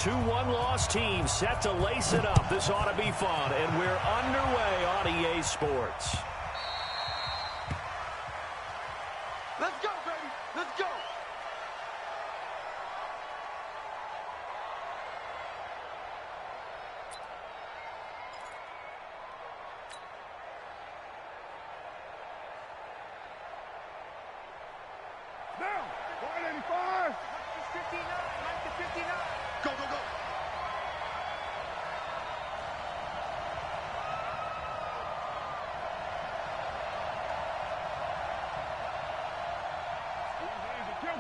Two one-loss teams set to lace it up. This ought to be fun, and we're underway on EA Sports. Let's go, baby. Let's go. Down. 185. 59. 59. Go, go, go.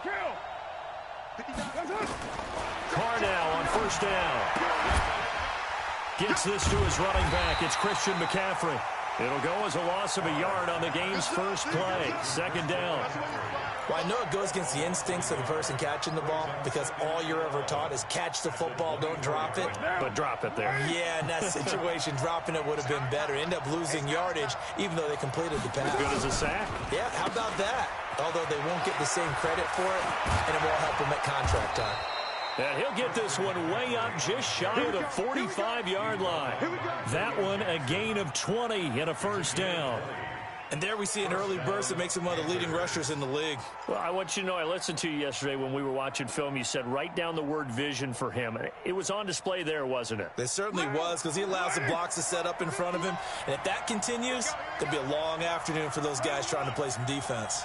Kill. Carr now on first down. Gets this to his running back. It's Christian McCaffrey. It'll go as a loss of a yard on the game's first play. Second down. Well, I know it goes against the instincts of the person catching the ball because all you're ever taught is catch the football, don't drop it. But drop it there. Yeah, in that situation, dropping it would have been better. End up losing yardage, even though they completed the pass. Good as a sack. Yeah, how about that? Although they won't get the same credit for it, and it won't help them at contract time. And he'll get this one way up just shy of the 45-yard line. That one a gain of 20 and a first down. And there we see an early burst that makes him one of the leading rushers in the league. Well, I want you to know, I listened to you yesterday when we were watching film. You said write down the word vision for him. It was on display there, wasn't it? It certainly was, because he allows the blocks to set up in front of him. And if that continues, it'll be a long afternoon for those guys trying to play some defense.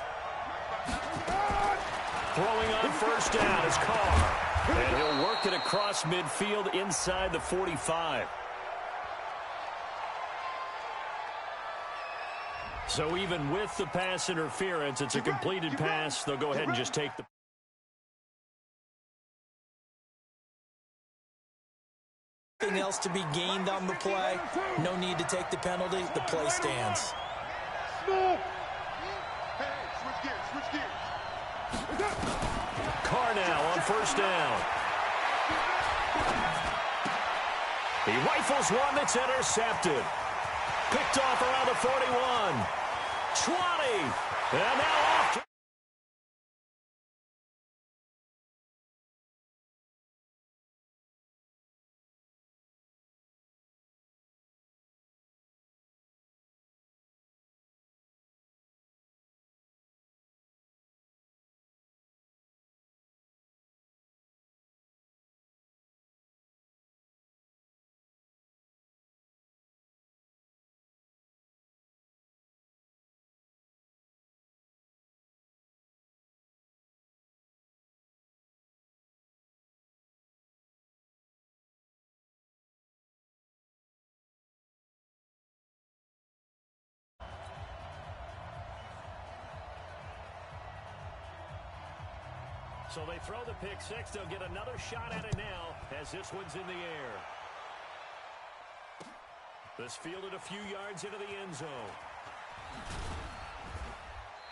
Throwing on first down is Carr. And he'll work it across midfield inside the 45. So even with the pass interference, it's a completed pass. They'll go ahead and just take the... Nothing else to be gained on the play. No need to take the penalty. The play stands. Switch gears. Carr now on first down. He rifles one that's intercepted. Picked off around the 41. 20. And now off to... So they throw the pick six. They'll get another shot at it now as this one's in the air. This fielded a few yards into the end zone.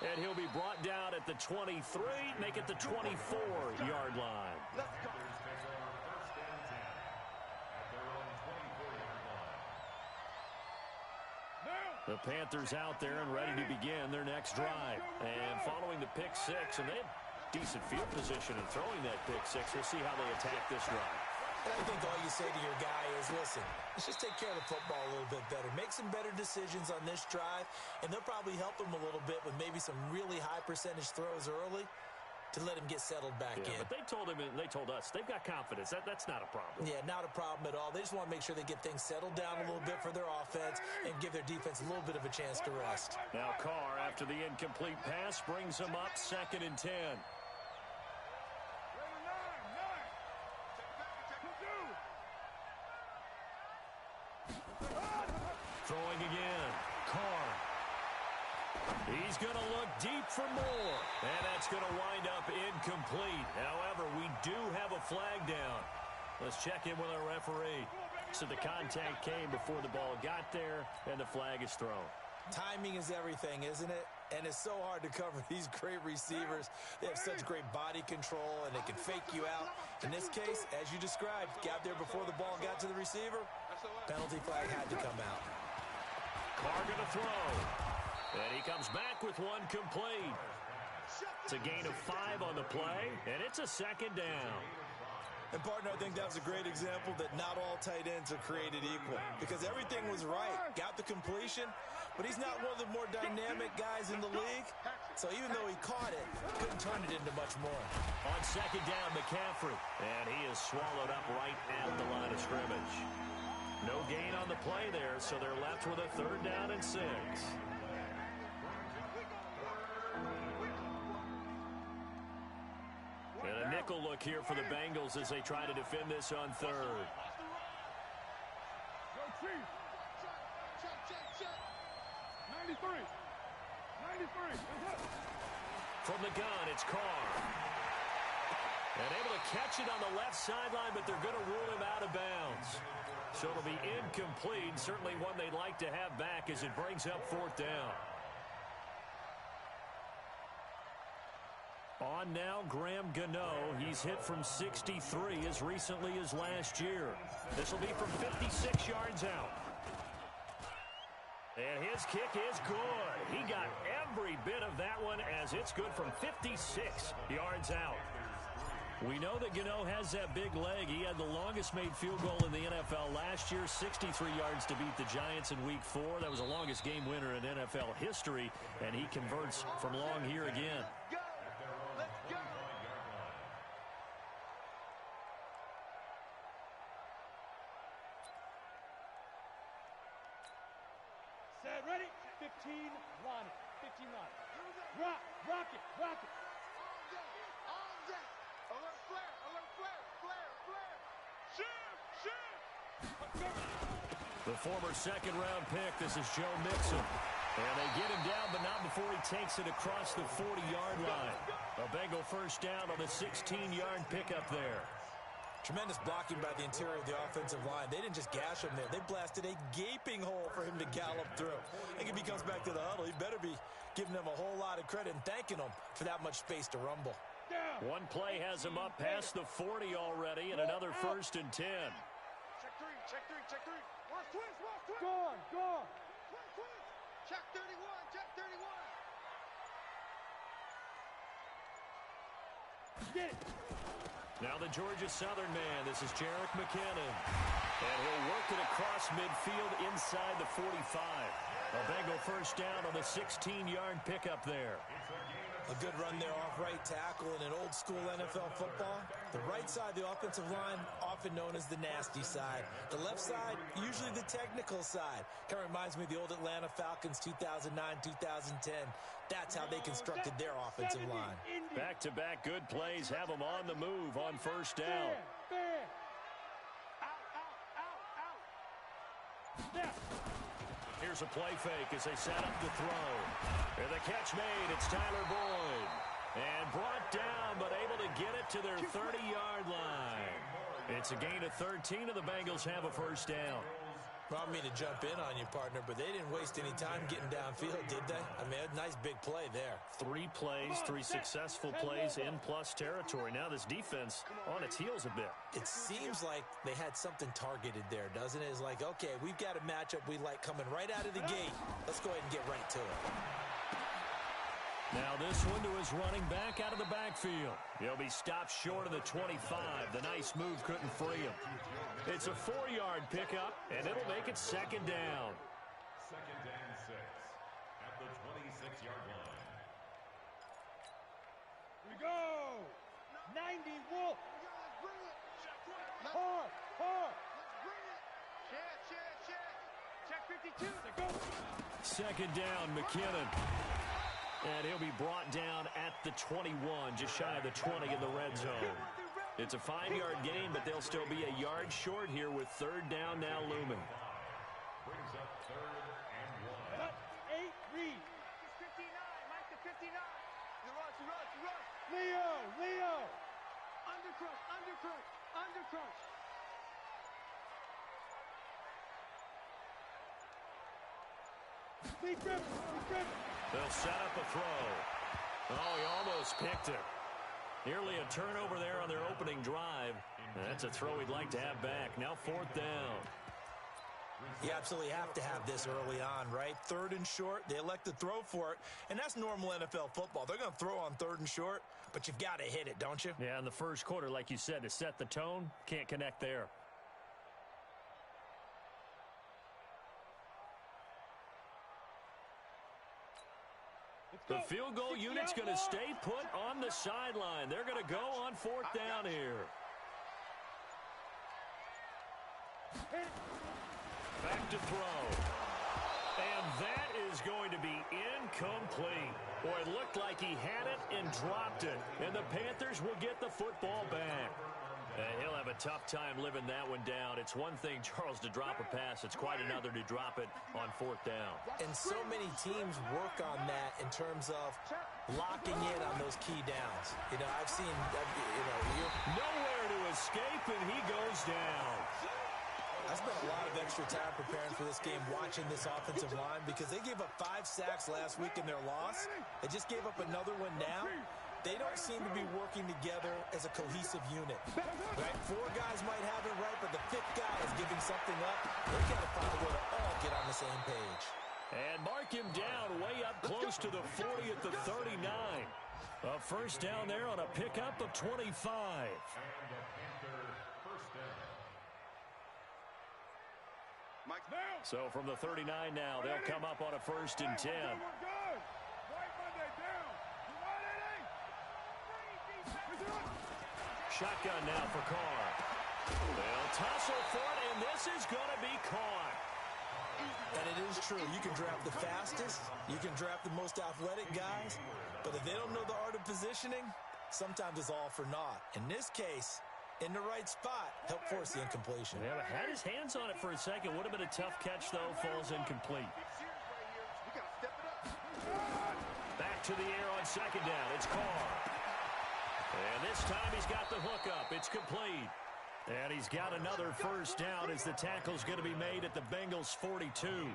And he'll be brought down at the 23, make it the 24-yard line. The Panthers out there and ready to begin their next drive. And following the pick six, and they have decent field position in throwing that pick six. We'll see how they attack this drive. And I think all you say to your guy is, listen, let's just take care of the football a little bit better. Make some better decisions on this drive, and they'll probably help him a little bit with maybe some really high percentage throws early to let him get settled back in. But they told him, and they told us, they've got confidence. That's not a problem. Yeah, not a problem at all. They just want to make sure they get things settled down a little bit for their offense and give their defense a little bit of a chance to rest. Now Carr, after the incomplete pass, brings them up 2nd and 10. Throwing again. Carr. He's going to look deep for more. And that's going to wind up incomplete. However, we do have a flag down. Let's check in with our referee. So the contact came before the ball got there, and the flag is thrown. Timing is everything, isn't it? And it's so hard to cover these great receivers. They have such great body control, and they can fake you out. In this case, as you described, got there before the ball got to the receiver. Penalty flag had to come out. Carr going to throw. And he comes back with one complete. It's a gain of 5 on the play, and it's a 2nd down. And, partner, I think that was a great example that not all tight ends are created equal because everything was right. Got the completion, but he's not one of the more dynamic guys in the league. So even though he caught it, couldn't turn it into much more. On second down, McCaffrey. And he is swallowed up right at the line of scrimmage. No gain on the play there, so they're left with a 3rd down and 6. And a nickel look here for the Bengals as they try to defend this on 3rd. Go Chiefs. 93. 93. From the gun, it's Carr. And able to catch it on the left sideline, but they're going to rule him out of bounds. So it'll be incomplete. Certainly one they'd like to have back as it brings up 4th down. On now, Graham Gano. He's hit from 63 as recently as last year. This will be from 56 yards out. And his kick is good. He got every bit of that one as it's good from 56 yards out. We know that Gano has that big leg. He had the longest made field goal in the NFL last year, 63 yards to beat the Giants in Week 4. That was the longest game winner in NFL history, and he converts from long here again. Set, ready? 15, line it. 15, line it. Rock it. All day. Alert flare. Shoot. The former 2nd-round pick, this is Joe Mixon. And they get him down, but not before he takes it across the 40-yard line. A Bengal 1st down on the 16-yard pickup there. Tremendous blocking by the interior of the offensive line. They didn't just gash him there. They blasted a gaping hole for him to gallop through. I think if he comes back to the huddle, he better be giving them a whole lot of credit and thanking them for that much space to rumble. One play has him up past the 40 already, and another 1st and 10. Check three. Watch twist. Gone. Check 31. Get it. Now the Georgia Southern man. This is Jerick McKinnon. And he'll work it across midfield inside the 45. A Bengal 1st down on the 16-yard pickup there. A good run there off right tackle in an old-school NFL football. The right side of the offensive line, often known as the nasty side. The left side, usually the technical side. Kind of reminds me of the old Atlanta Falcons 2009-2010. That's how they constructed their offensive line. Back-to-back good plays have them on the move on 1st down. Out. Here's a play fake as they set up to throw. And the catch made. It's Tyler Boyd. And brought down, but able to get it to their 30-yard line. It's a gain of 13, and the Bengals have a 1st down. Brought me to jump in on you, partner, but they didn't waste any time getting downfield, did they? I mean, a nice big play there. 3 plays, 3 successful plays in plus territory. Now this defense on its heels a bit. It seems like they had something targeted there, doesn't it? It's like, okay, we've got a matchup we like coming right out of the gate. Let's go ahead and get right to it. Now this one to his running back out of the backfield. He'll be stopped short of the 25. The nice move couldn't free him. It's a 4-yard pickup, and it'll make it 2nd down. 2nd and 6 at the 26-yard line. We go. 90 Wolf. Hard. Check 52. Go. 2nd down, McKinnon. And he'll be brought down at the 21, just shy of the 20 in the red zone. It's a 5-yard gain, but they'll still be a yard short here with 3rd down now looming. Brings up 3rd and 1. 8 Reed. 59. Mike to 59. You rush. Leo. Undercrunch. Be driven. They'll set up a throw. Oh, he almost picked it. Nearly a turnover there on their opening drive. And that's a throw he'd like to have back. Now 4th down. You absolutely have to have this early on, right? 3rd and short, they elect to throw for it, and that's normal NFL football. They're going to throw on 3rd and short, but you've got to hit it, don't you? Yeah, in the first quarter, like you said, to set the tone, can't connect there. The field goal unit's going to stay put on the sideline. They're going to go on 4th down here. Back to throw. And that is going to be incomplete. Boy, it looked like he had it and dropped it. And the Panthers will get the football back. He'll have a tough time living that one down. It's one thing, Charles, to drop a pass. It's quite another to drop it on 4th down. And so many teams work on that in terms of locking in on those key downs. You know, I've seen, nowhere to escape, and he goes down. I spent a lot of extra time preparing for this game, watching this offensive line, because they gave up 5 sacks last week in their loss. They just gave up another one now. They don't seem to be working together as a cohesive unit. Right? 4 guys might have it right, but the 5th guy is giving something up. They got to find a way to all get on the same page. And mark him down way up close to the 40 at the 39. A first down there on a pickup of 25. So from the 39 now, they'll come up on a 1st and 10. Shotgun now for Carr. They'll tussle for it, and this is going to be caught. And it is true. You can draft the fastest. You can draft the most athletic guys. But if they don't know the art of positioning, sometimes it's all for naught. In this case, in the right spot, help force the incompletion. Yeah, had his hands on it for a second. Would have been a tough catch, though. Falls incomplete. Back to the air on 2nd down. It's Carr. And this time he's got the hookup. It's complete. And he's got another first down as the tackle's going to be made at the Bengals' 42.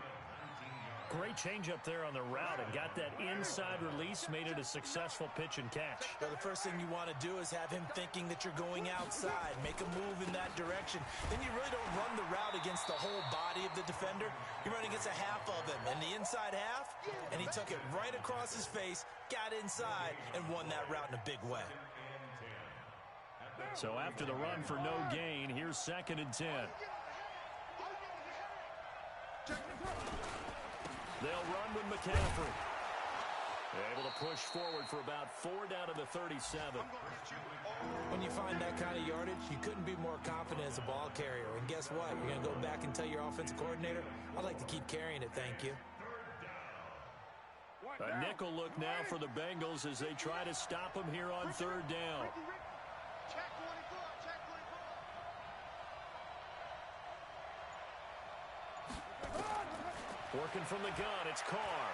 Great change up there on the route and got that inside release, made it a successful pitch and catch. Well, the first thing you want to do is have him thinking that you're going outside, make a move in that direction. Then you really don't run the route against the whole body of the defender. You run against a half of him, and the inside half, and he took it right across his face, got inside, and won that route in a big way. So after the run for no gain, here's 2nd and 10. They'll run with McCaffrey. Able to push forward for about 4 down to the 37. When you find that kind of yardage, you couldn't be more confident as a ball carrier. And guess what? You're going to go back and tell your offensive coordinator, I'd like to keep carrying it, thank you. A nickel look now for the Bengals as they try to stop him here on 3rd down. Working from the gun, it's Carr.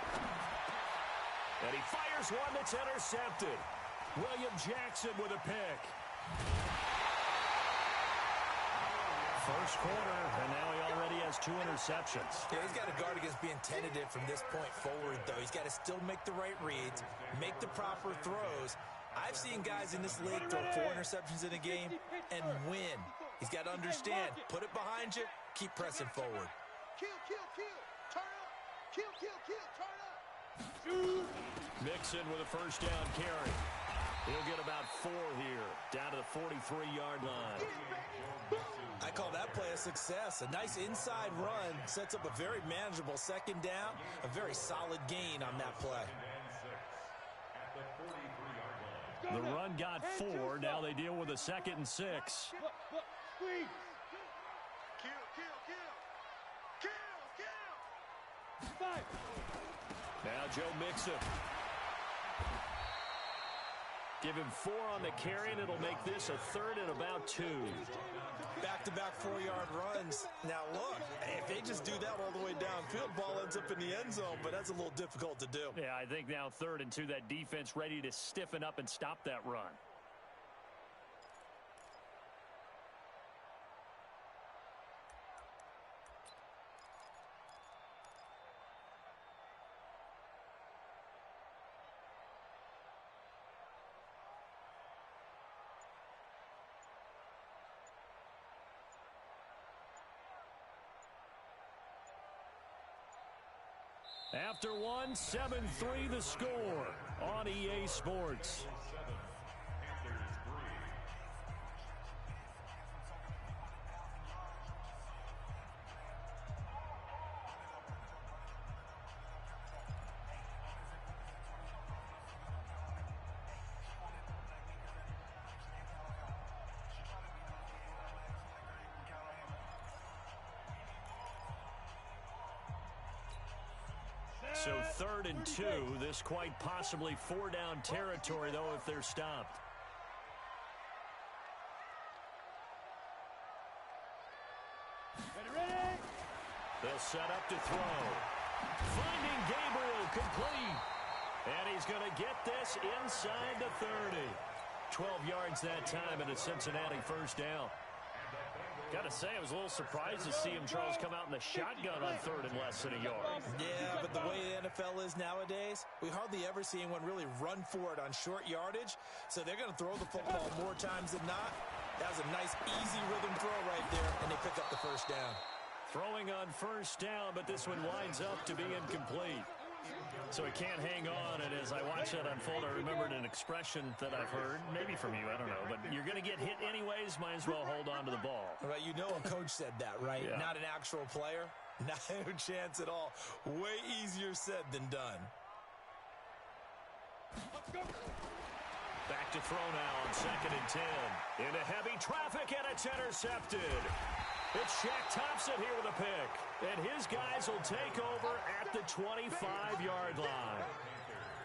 And he fires one that's intercepted. William Jackson with a pick. First quarter, and now he already has 2 interceptions. Yeah, he's got to guard against being tentative from this point forward, though. He's got to still make the right reads, make the proper throws. I've seen guys in this league throw 4 interceptions in a game and win. He's got to understand, put it behind you, keep pressing forward. Kill, kill, kill. Turn up. Kill, kill, kill. Turn up. Mixon with a first down carry. He'll get about 4 here, down to the 43-yard line. I call that play a success. A nice inside run sets up a very manageable 2nd down, a very solid gain on that play. The run got 4. Now they deal with a 2nd and 6. Kill, kill, kill. Kill, kill. 5. Now Joe Mixon. Give him 4 on the carry, and it'll make this a 3rd and about 2. Back-to-back 4-yard runs. Now, look, if they just do that all the way downfield, ball ends up in the end zone, but that's a little difficult to do. Yeah, I think now 3rd and 2, that defense ready to stiffen up and stop that run. After one, 7-3 the score on EA Sports. So 3rd and 2, this quite possibly 4-down territory, though, if they're stopped. Ready? They'll set up to throw. Finding Gabriel, complete. And he's going to get this inside the 30. 12 yards that time, and a Cincinnati first down. Got to say, I was a little surprised to see him, Charles, come out in the shotgun on 3rd and less than a yard. Yeah, but the way the NFL is nowadays, we hardly ever see anyone really run for it on short yardage. So they're going to throw the football more times than not. That was a nice, easy rhythm throw right there, and they pick up the first down. Throwing on first down, but this one winds up to be incomplete. So he can't hang on, and as I watch that unfold, I remembered an expression that I've heard, maybe from you, I don't know, but you're going to get hit anyways, might as well hold on to the ball. Right, you know a coach said that, right? Yeah. Not an actual player. No chance at all. Way easier said than done. Back to throw now on 2nd and 10. Into heavy traffic, and it's intercepted. It's Shaq Thompson here with a pick. And his guys will take over at the 25-yard line.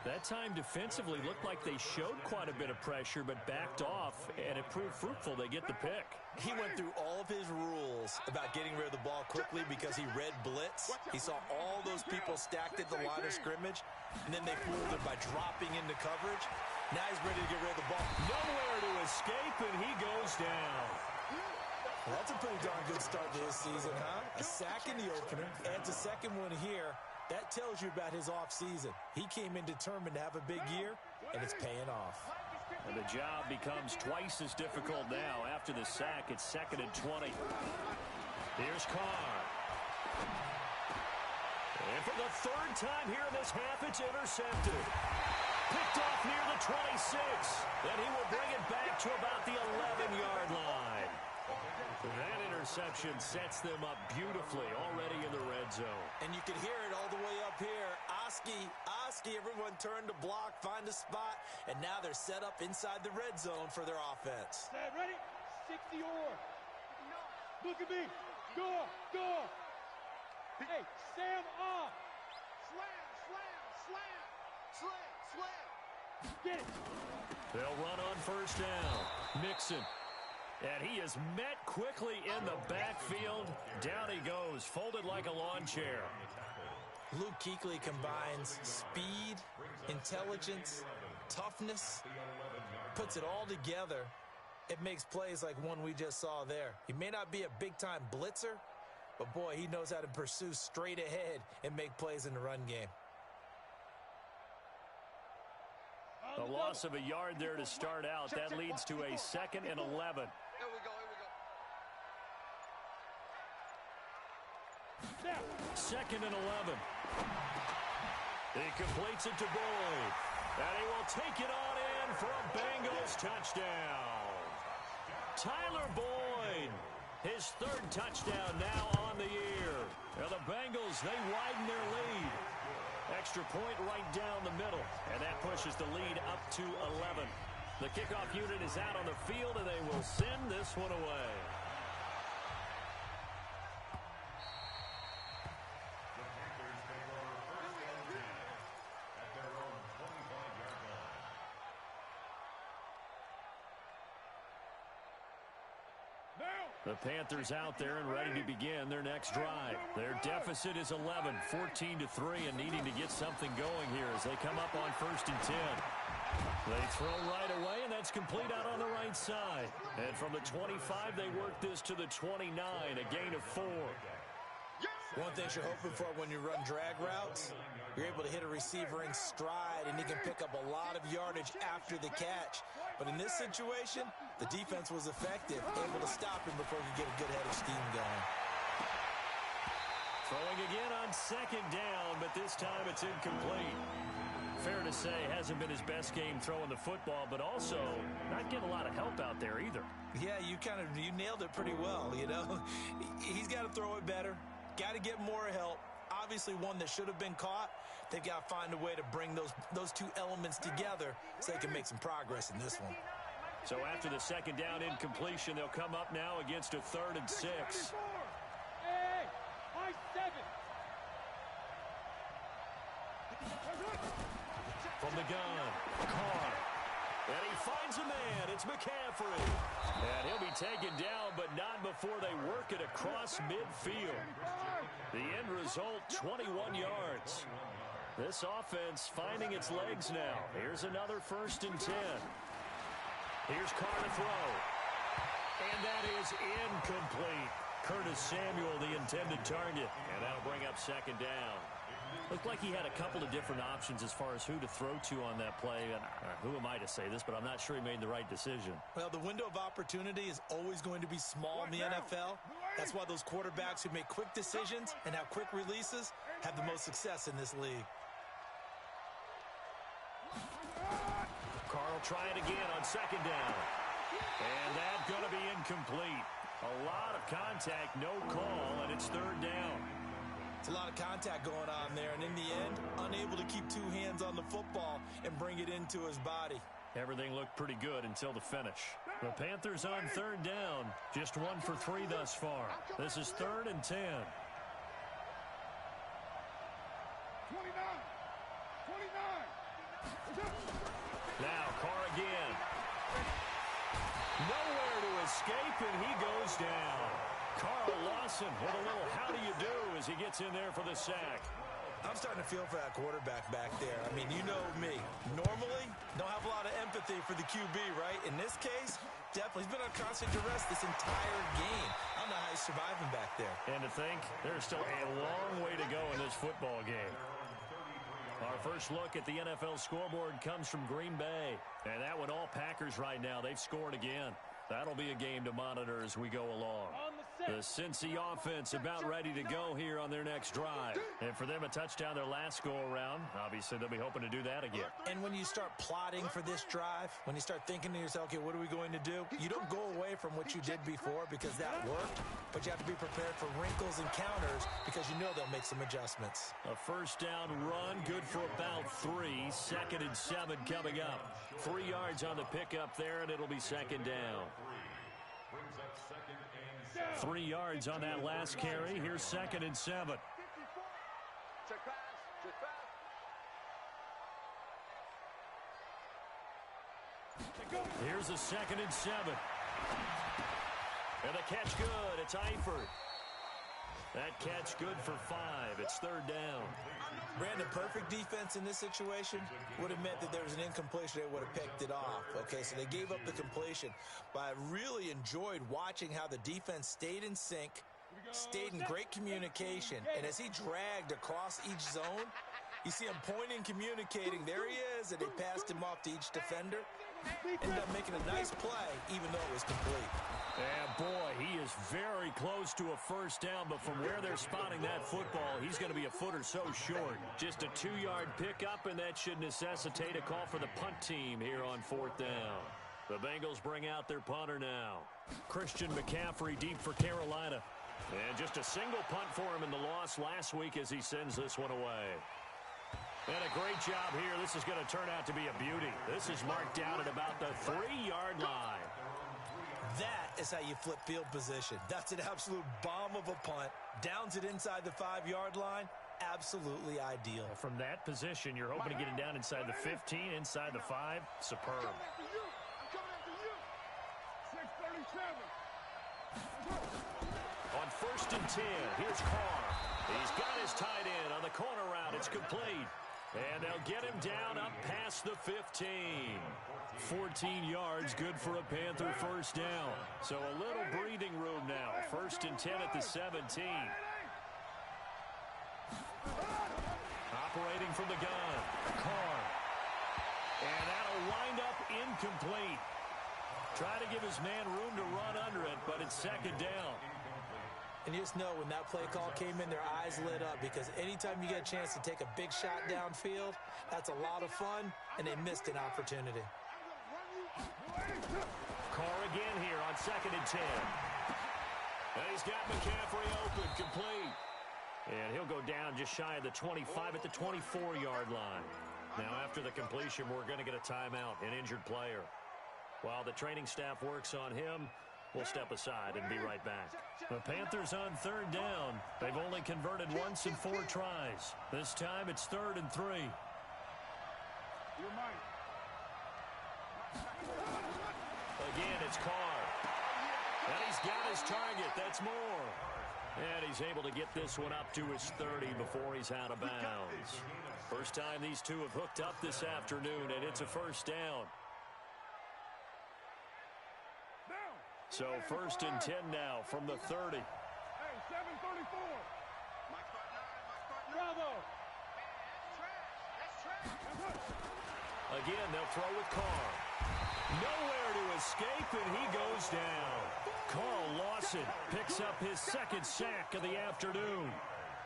That time defensively looked like they showed quite a bit of pressure, but backed off, and it proved fruitful. They get the pick. He went through all of his rules about getting rid of the ball quickly because he read blitz. He saw all those people stacked at the line of scrimmage, and then they fooled him by dropping into coverage. Now he's ready to get rid of the ball. Nowhere to escape, and he goes down. Well, that's a pretty darn good start to this season, huh? A sack in the opener, adds a second one here. That tells you about his offseason. He came in determined to have a big year, and it's paying off. And the job becomes twice as difficult now. After the sack, it's 2nd and 20. Here's Carr. And for the 3rd time here in this half, it's intercepted. Picked off near the 26. Then he will bring it back to about the 11-yard line. That interception sets them up beautifully already in the red zone. And you can hear it all the way up here. Oski, everyone turned to block, find a spot, and now they're set up inside the red zone for their offense. Set, ready? 60 or. Look at me. Go. Hey, Sam off. Slam. Get it. They'll run on first down. Mixon. And he is met quickly in the backfield. Down he goes, folded like a lawn chair. Luke Kuechly combines speed, intelligence, toughness, puts it all together. It makes plays like one we just saw there. He may not be a big-time blitzer, but boy, he knows how to pursue straight ahead and make plays in the run game. A loss of a yard there to start out. That leads to a 2nd and 11. Here we go. 2nd and 11. He completes it to Boyd. And he will take it on in for a Bengals touchdown. Tyler Boyd, his 3rd touchdown now on the year. And the Bengals, they widen their lead. Extra point right down the middle, and that pushes the lead up to 11. The kickoff unit is out on the field, and they will send this one away. The Panthers out there and ready to begin their next drive. Their deficit is 11, 14-3, and needing to get something going here as they come up on 1st and 10. They throw right away, and that's complete out on the right side. And from the 25, they work this to the 29, a gain of 4. One thing you're hoping for when you run drag routes, you're able to hit a receiver in stride, and he can pick up a lot of yardage after the catch. But in this situation, the defense was effective, able to stop him before he could get a good head of steam going. Throwing again on second down, but this time it's incomplete. Fair to say, hasn't been his best game throwing the football, but also not getting a lot of help out there either. Yeah, you nailed it pretty well, you know. He's got to throw it better. Got to get more help. Obviously one that should have been caught. They've got to find a way to bring those two elements together so they can make some progress in this one. So after the second down incompletion, they'll come up now against a 3rd and 6. Hey, high 7. From the gun, Carr. And he finds a man. It's McCaffrey. And he'll be taken down, but not before they work it across midfield. The end result, 21 yards. This offense finding its legs now. Here's another 1st and 10. Here's Carr to throw. And that is incomplete. Curtis Samuel, the intended target. And that'll bring up 2nd down. Looked like he had a couple of different options as far as who to throw to on that play. And who am I to say this, but I'm not sure he made the right decision. Well, the window of opportunity is always going to be small in the NFL. That's why those quarterbacks who make quick decisions and have quick releases have the most success in this league. Carr will try it again on 2nd down. And that's going to be incomplete. A lot of contact, no call, and it's 3rd down. It's a lot of contact going on there, and in the end, unable to keep two hands on the football and bring it into his body. Everything looked pretty good until the finish. The Panthers on 3rd down, just 1 for 3 thus far. This is 3rd and 10. 29. Now Carr again. Nowhere to escape, and he goes down. Carl Lawson with a little how do you do as he gets in there for the sack. I'm starting to feel for that quarterback back there. I mean, you know me. Normally, don't have a lot of empathy for the QB, right? In this case, definitely. He's been on constant duress this entire game. I don't know how he's surviving back there. And to think, there's still a long way to go in this football game. Our first look at the NFL scoreboard comes from Green Bay. And that one all Packers right now. They've scored again. That'll be a game to monitor as we go along. The Cincy offense about ready to go here on their next drive. And for them, a touchdown their last go-around. Obviously, they'll be hoping to do that again. And when you start plotting for this drive, when you start thinking to yourself, okay, what are we going to do? You don't go away from what you did before because that worked, but you have to be prepared for wrinkles and counters because you know they'll make some adjustments. A 1st down run, good for about 3. 2nd and 7 coming up. 3 yards on the pickup there, and it'll be 2nd down. 3 yards on that last carry. Here's 2nd and 7. Check pass. Check pass. Here's a 2nd and 7. And the catch good. It's Eifert. That catch good for 5. It's 3rd down. Brandon, perfect defense in this situation would have meant that there was an incompletion. They would have picked it off. Okay, so they gave up the completion. But I really enjoyed watching how the defense stayed in sync, stayed in great communication, and as he dragged across each zone, you see him pointing, communicating. There he is, and they passed him off to each defender. Ended up making a nice play, even though it was complete. And boy, he is very close to a 1st down, but from where they're spotting that football, he's going to be a foot or so short. Just a 2-yard pickup, and that should necessitate a call for the punt team here on 4th down. The Bengals bring out their punter now. Christian McCaffrey deep for Carolina. And just a single punt for him in the loss last week as he sends this one away. And a great job here. This is going to turn out to be a beauty. This is marked down at about the 3-yard line. That is how you flip field position. That's an absolute bomb of a punt. Downs it inside the 5-yard line. Absolutely ideal. From that position, you're hoping to get it down inside the 15, inside the 5. Superb. I'm coming after you. 637. On 1st and 10, here's Carr. He's got his tight end on the corner route. It's complete. And they'll get him down up past the 15. 14 yards, good for a Panther 1st down. So a little breathing room now. 1st and 10 at the 17. Operating from the gun, Carr. And that'll wind up incomplete. Try to give his man room to run under it, but it's 2nd down. And you just know when that play call came in, their eyes lit up, because anytime you get a chance to take a big shot downfield, that's a lot of fun, and they missed an opportunity. Carr again here on 2nd and 10. And he's got McCaffrey open, complete. And he'll go down just shy of the 25 at the 24-yard line. Now, after the completion, we're going to get a timeout, an injured player. While the training staff works on him, we'll step aside and be right back. The Panthers on 3rd down. They've only converted once in 4 tries. This time it's 3rd and 3. Again, it's Carr. And he's got his target. That's Moore. And he's able to get this one up to his 30 before he's out of bounds. First time these two have hooked up this afternoon, and it's a first down. So 1st and 10 now from the 30. Hey, 7:34. Bravo. Again, they'll throw with Carr. Nowhere to escape, and he goes down. Carl Lawson picks up his 2nd sack of the afternoon.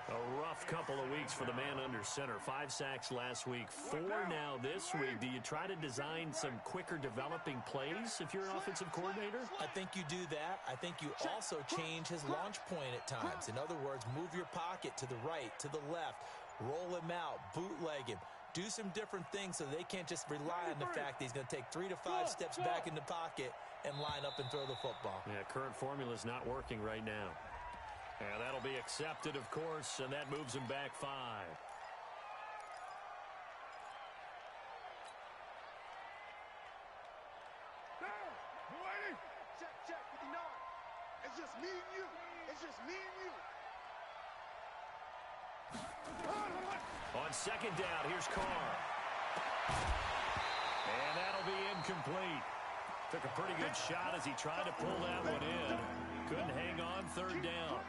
A rough couple of weeks for the man under center. 5 sacks last week, 4 now this week. Do you try to design some quicker developing plays if you're an offensive coordinator? I think you do that. I think you also change his launch point at times. In other words, move your pocket to the right, to the left, roll him out, bootleg him. Do some different things so they can't just rely on the fact that he's going to take 3 to 5 steps back in the pocket and line up and throw the football. Yeah, current formula is not working right now. And that'll be accepted, of course, and that moves him back 5. Check, 59. It's just me and you. It's just me and you. On 2nd down, here's Carr. And that'll be incomplete. Took a pretty good shot as he tried to pull that one in. Couldn't hang on 3rd down.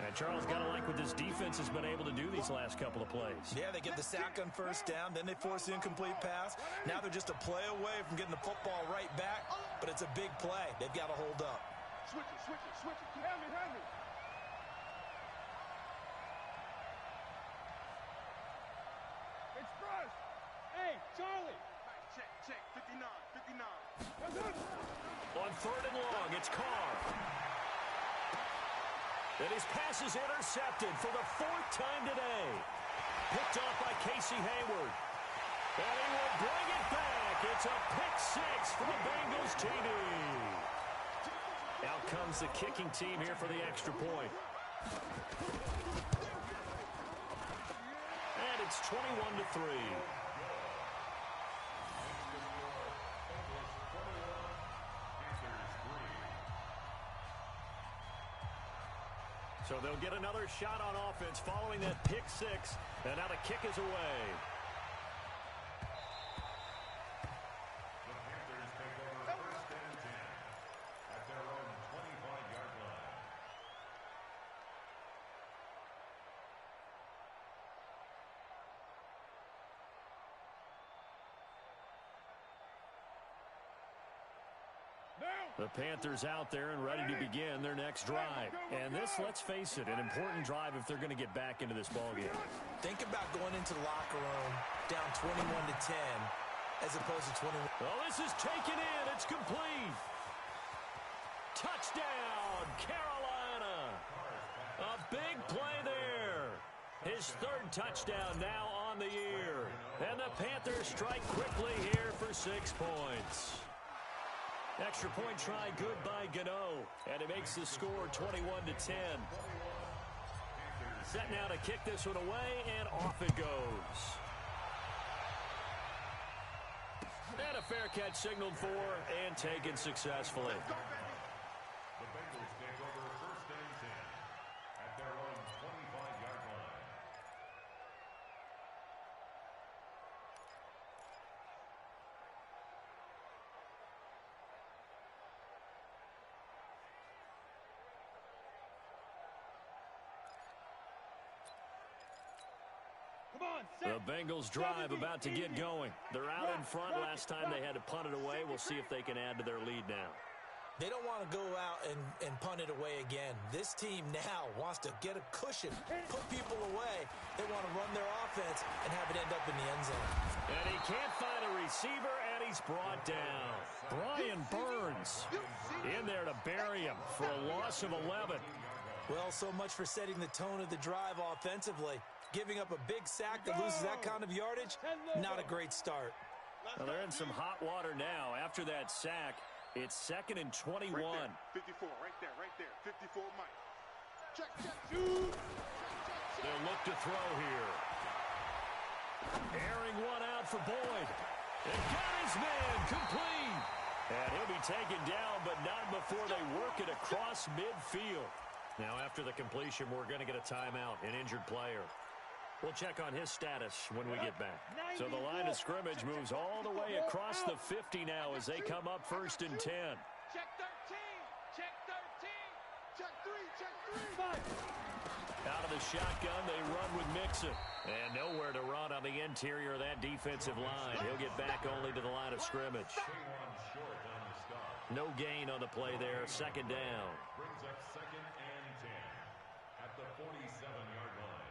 And Charles, got to like what this defense has been able to do these last couple of plays. Yeah, they get the sack on 1st down, then they force the incomplete pass. Now they're just a play away from getting the football right back, but it's a big play. They've got to hold up. Switch it. Hand me. Express. Hey, Charlie. Check, 59. On 3rd and long, it's Carr. And his pass is intercepted for the 4th time today. Picked off by Casey Hayward. And he will bring it back. It's a pick 6 for the Bengals TD. Out comes the kicking team here for the extra point. And it's 21-3. So they'll get another shot on offense following that pick 6. And now the kick is away. The Panthers take over 1st and 10 at their own 25-yard line. The Panthers out there and ready to begin their next drive. And this, let's face it, an important drive if they're going to get back into this ballgame. Think about going into the locker room down 21-10 as opposed to 21. Well, this is taken in. It's complete. Touchdown, Carolina. A big play there. His 3rd touchdown now on the year. And the Panthers strike quickly here for 6 points. Extra point try good by Gano. And it makes the score 21-10. Set now to kick this one away, and off it goes. And a fair catch signaled for and taken successfully. The Bengals take over 1st and 10 at their own 25-yard line. The Bengals drive about to get going. They're out in front. Last time they had to punt it away. We'll see if they can add to their lead now. They don't want to go out and punt it away again. This team now wants to get a cushion, put people away. They want to run their offense and have it end up in the end zone. And he can't find a receiver, and he's brought down. Brian Burns in there to bury him for a loss of 11. Well, so much for setting the tone of the drive offensively. Giving up a big sack that loses that kind of yardage, not a great start. Well, they're in some hot water now. After that sack, it's 2nd and 21. Right there, 54, right there. 54, Mike. Check, shoot. They'll look to throw here. Airing one out for Boyd. And got his man complete. And he'll be taken down, but not before they work it across midfield. Now, after the completion, we're going to get a timeout, an injured player. We'll check on his status when we get back. So the line of scrimmage moves all the way across the 50 now as they come up 1st and 10. Check 13. Check 13. Check 3. Out of the shotgun, they run with Mixon. And nowhere to run on the interior of that defensive line. He'll get back only to the line of scrimmage. No gain on the play there. 2nd down. Brings up 2nd and 10 at the 47-yard line.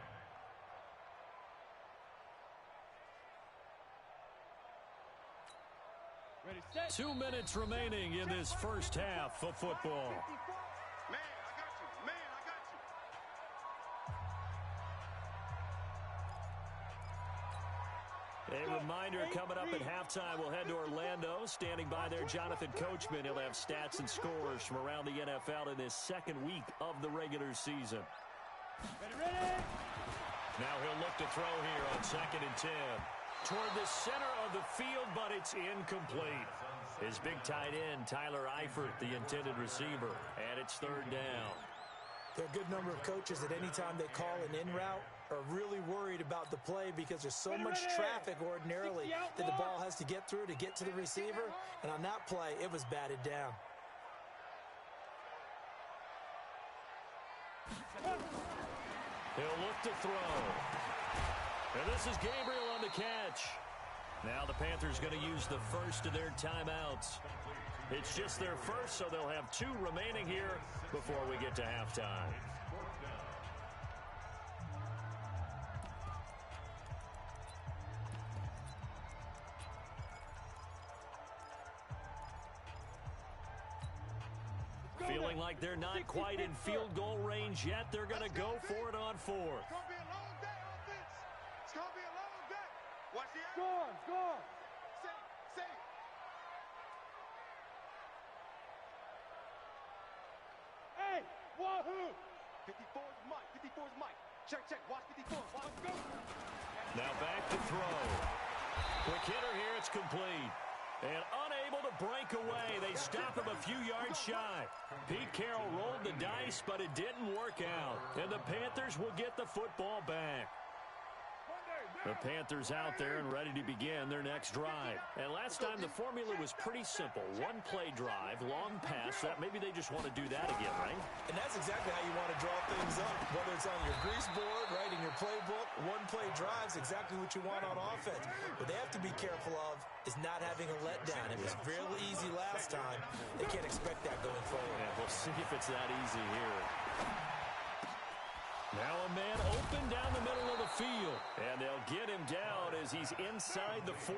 2 minutes remaining in this first half of football. Man, I got you. A reminder coming up at halftime, we'll head to Orlando. Standing by there, Jonathan Coachman. He'll have stats and scores from around the NFL in this 2nd week of the regular season. Ready? Now he'll look to throw here on 2nd and 10. Toward the center of the field, but it's incomplete. His big tight end, Tyler Eifert, the intended receiver. And it's 3rd down. There are a good number of coaches that any time they call an in route are really worried about the play because there's so much traffic ordinarily that the ball has to get through to get to the receiver. And on that play, it was batted down. He'll look to throw. And this is Gabriel on the catch. Now the Panthers going to use the first of their timeouts. It's just their first, so they'll have 2 remaining here before we get to halftime. Feeling like they're not quite in field goal range yet. They're going to go for it on 4th. It's going to be a long day, offense. It's going to be a long day. Watch the air. Score. Safe. Hey, wahoo! 54's Mike. Check. Watch 54. Let's go. Now back to throw. Quick hitter here. It's complete. And unable to break away. They stop him a few yards shy. Pete Carroll rolled the dice, but it didn't work out. And the Panthers will get the football back. The Panthers out there and ready to begin their next drive. And last time the formula was pretty simple. 1-play drive, long pass. That maybe they just want to do that again, right? And that's exactly how you want to draw things up. Whether it's on your grease board, right, in your playbook, 1-play drive's exactly what you want on offense. What they have to be careful of is not having a letdown. It was really easy last time. They can't expect that going forward. Yeah, we'll see if it's that easy here. Now a man open down the middle of the field. And they'll get him down as he's inside the 40.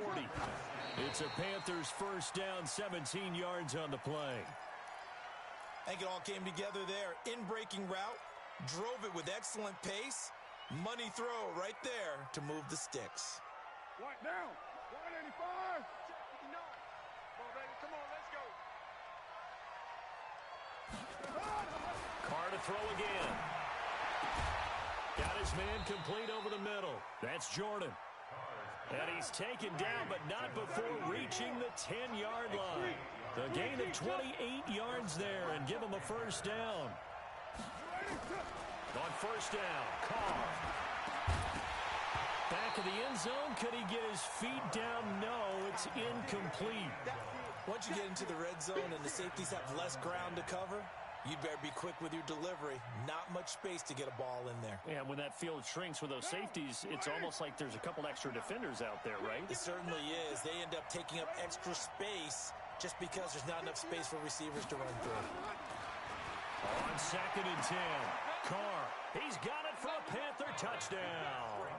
It's a Panthers first down, 17 yards on the play. I think it all came together there. In-breaking route, drove it with excellent pace. Money throw right there to move the sticks. Right down. 185. Check 59. Come on, baby. Come on, let's go. Carr to throw again. Got his man complete over the middle. That's Jordan. And he's taken down, but not before reaching the 10-yard line. The gain of 28 yards there and give him a first down. On first down, Carr. Back of the end zone. Could he get his feet down? No, it's incomplete. Once you get into the red zone and the safeties have less ground to cover, you'd better be quick with your delivery. Not much space to get a ball in there. Yeah, when that field shrinks with those safeties, it's almost like there's a couple extra defenders out there, right? It certainly is. They end up taking up extra space just because there's not enough space for receivers to run through. On 2nd and 10, Carr, he's got it for a Panther touchdown.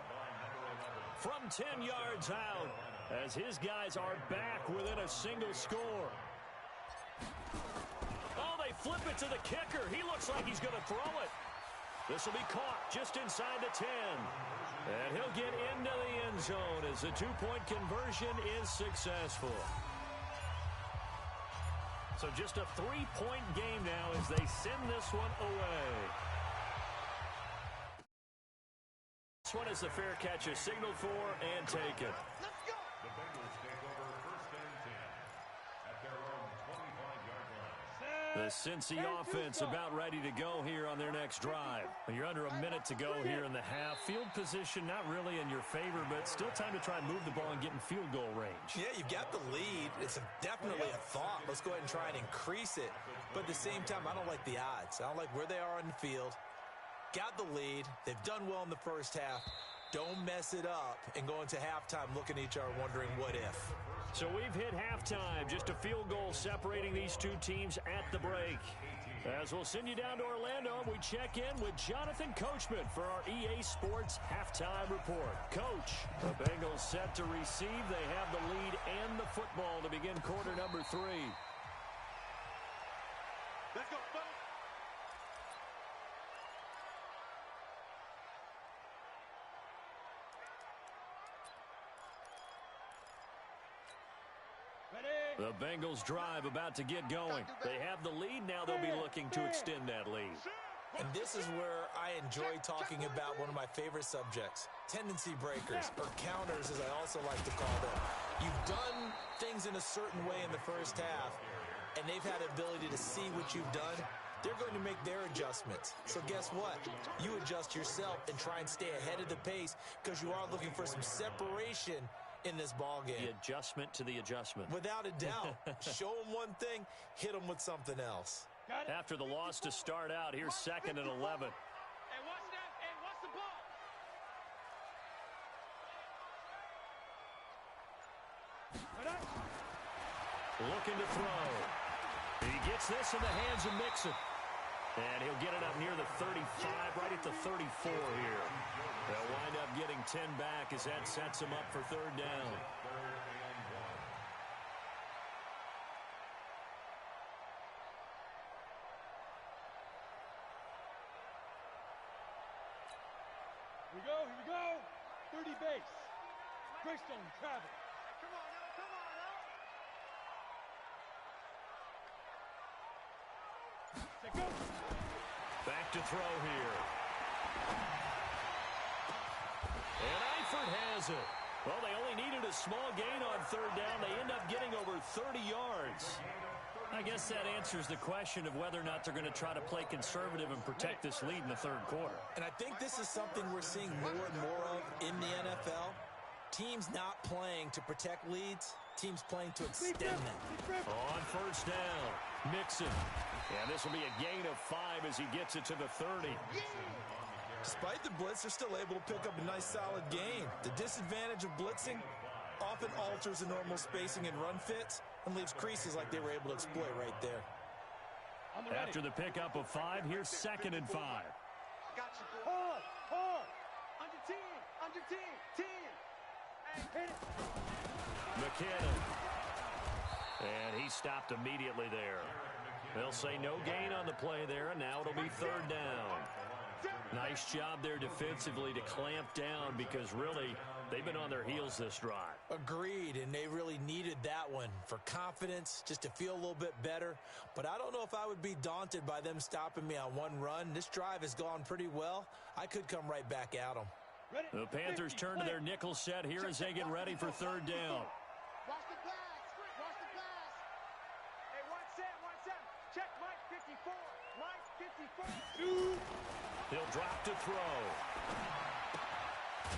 From 10 yards out, as his guys are back within a single score. Oh, they flip it to the kicker. He looks like he's going to throw it. This will be caught just inside the 10. And he'll get into the end zone as the two-point conversion is successful. So just a 3-point game now as they send this one away. This one is the fair catch is signaled for and taken. Let's go. The Bengals take over 1st and 10 at their own 25-yard line. The Cincy offense about ready to go here on their next drive. You're under a minute to go here in the half. Field position not really in your favor, but still time to try and move the ball and get in field goal range. Yeah, you've got the lead. It's definitely a thought. Let's go ahead and try and increase it. But at the same time, I don't like the odds. I don't like where they are on the field. Got the lead. They've done well in the first half. Don't mess it up and go into halftime looking at each other wondering what if. So we've hit halftime. Just a field goal separating these two teams at the break. As we'll send you down to Orlando, we check in with Jonathan Coachman for our EA Sports Halftime Report. Coach, the Bengals set to receive. They have the lead and the football to begin quarter number 3. Let's go, fellas. The Bengals drive about to get going. They have the lead. Now they'll be looking to extend that lead. And this is where I enjoy talking about one of my favorite subjects, tendency breakers, or counters as I also like to call them. You've done things in a certain way in the first half, and they've had the ability to see what you've done. They're going to make their adjustments. So guess what? You adjust yourself and try and stay ahead of the pace because you are looking for some separation in this ball game. The adjustment to the adjustment. Without a doubt. Show them one thing, hit them with something else. After the loss to start out, here's 2nd and 11. Hey, watch that. Hey, watch the ball. Looking to throw. He gets this in the hands of Mixon. And he'll get it up near the 35, right at the 34 here. They'll wind up getting 10 back as that sets him up for 3rd down. Here we go, here we go. 30 base. Greystone travel. Come on now, come on now. Say go. Back to throw here. And Eifert has it. Well, they only needed a small gain on 3rd down. They end up getting over 30 yards. I guess that answers the question of whether or not they're going to try to play conservative and protect this lead in the 3rd quarter. And I think this is something we're seeing more and more of in the NFL. Teams not playing to protect leads, teams playing to extend them. On 1st down, Mixon. And this will be a gain of 5 as he gets it to the 30. Despite the blitz, they're still able to pick up a nice solid gain. The disadvantage of blitzing often alters the normal spacing and run fits and leaves creases like they were able to exploit right there. After the pickup of 5, here's 2nd and 5. Got you, boy. Hard, hard. Under 10, under 10, 10. Hey, hit it. McKinnon. And he stopped immediately there. They'll say no gain on the play there, and now it'll be 3rd down. Nice job there defensively to clamp down because really they've been on their heels this drive. Agreed, and they really needed that one for confidence, just to feel a little bit better. But I don't know if I would be daunted by them stopping me on one run. This drive has gone pretty well. I could come right back at them. The Panthers turn to their nickel set here as they get ready for 3rd down. Watch the pass. Watch the pass. Hey, watch that. Check Mike 54. Mike 54. He'll drop to throw.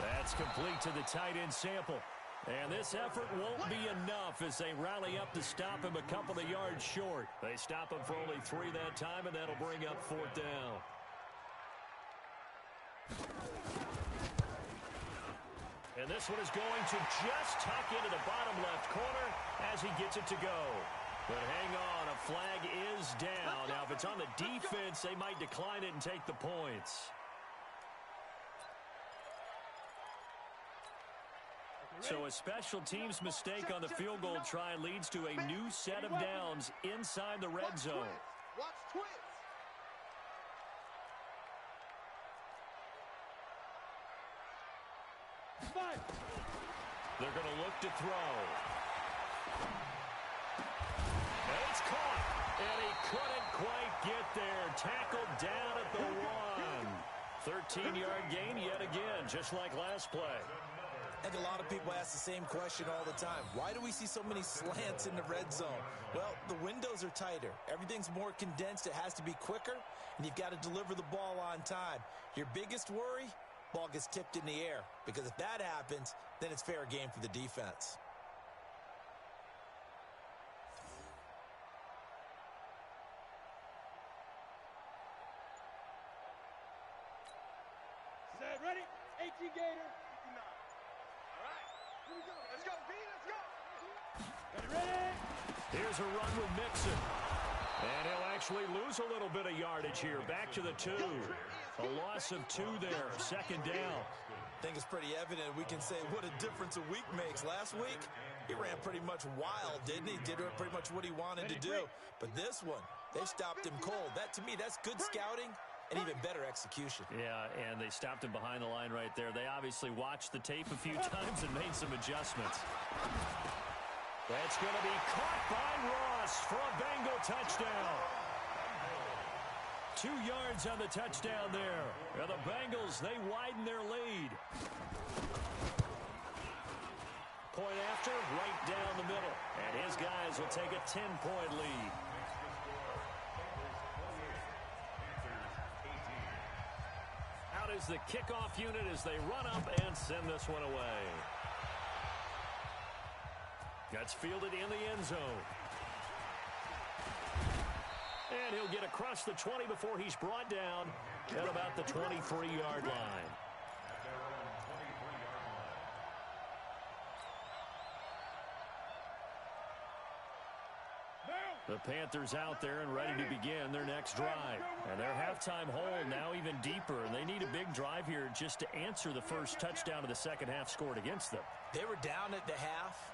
That's complete to the tight end Sample. And this effort won't be enough as they rally up to stop him a couple of yards short. They stop him for only 3 that time, and that'll bring up 4th down. And this one is going to just tuck into the bottom left corner as he gets it to go. But hang on, a flag is down. Now, if it's on the defense, they might decline it and take the points. So a special teams mistake on the field goal try leads to a new set of downs inside the red zone. Watch twins. They're going to look to throw. And it's caught. And he couldn't quite get there. Tackled down at the 1. 13-yard gain yet again, just like last play. And a lot of people ask the same question all the time. Why do we see so many slants in the red zone? Well, the windows are tighter. Everything's more condensed. It has to be quicker, and you've got to deliver the ball on time. Your biggest worry? Ball gets tipped in the air, because if that happens, then it's fair game for the defense. Set, ready? 18 Gator. Let's go, B, let's go. Ready? Here's a run with Mixon. And he'll actually lose a little bit of yardage here. Back to the 2. A loss of 2 there. Second down. I think it's pretty evident we can say what a difference a week makes. Last week, he ran pretty much wild, didn't he? Did pretty much what he wanted to do. But this one, they stopped him cold. That, to me, that's good scouting and even better execution. Yeah, and they stopped him behind the line right there. They obviously watched the tape a few times and made some adjustments. That's going to be caught by Ross for a Bengal touchdown. 2 yards on the touchdown there. And the Bengals, they widen their lead. Point after, right down the middle. And his guys will take a 10-point lead. Out is the kickoff unit as they run up and send this one away. That's fielded in the end zone. And he'll get across the 20 before he's brought down at about the 23-yard line. The Panthers out there and ready to begin their next drive. And their halftime hole now even deeper, and they need a big drive here just to answer the first touchdown of the second half scored against them. They were down at the half.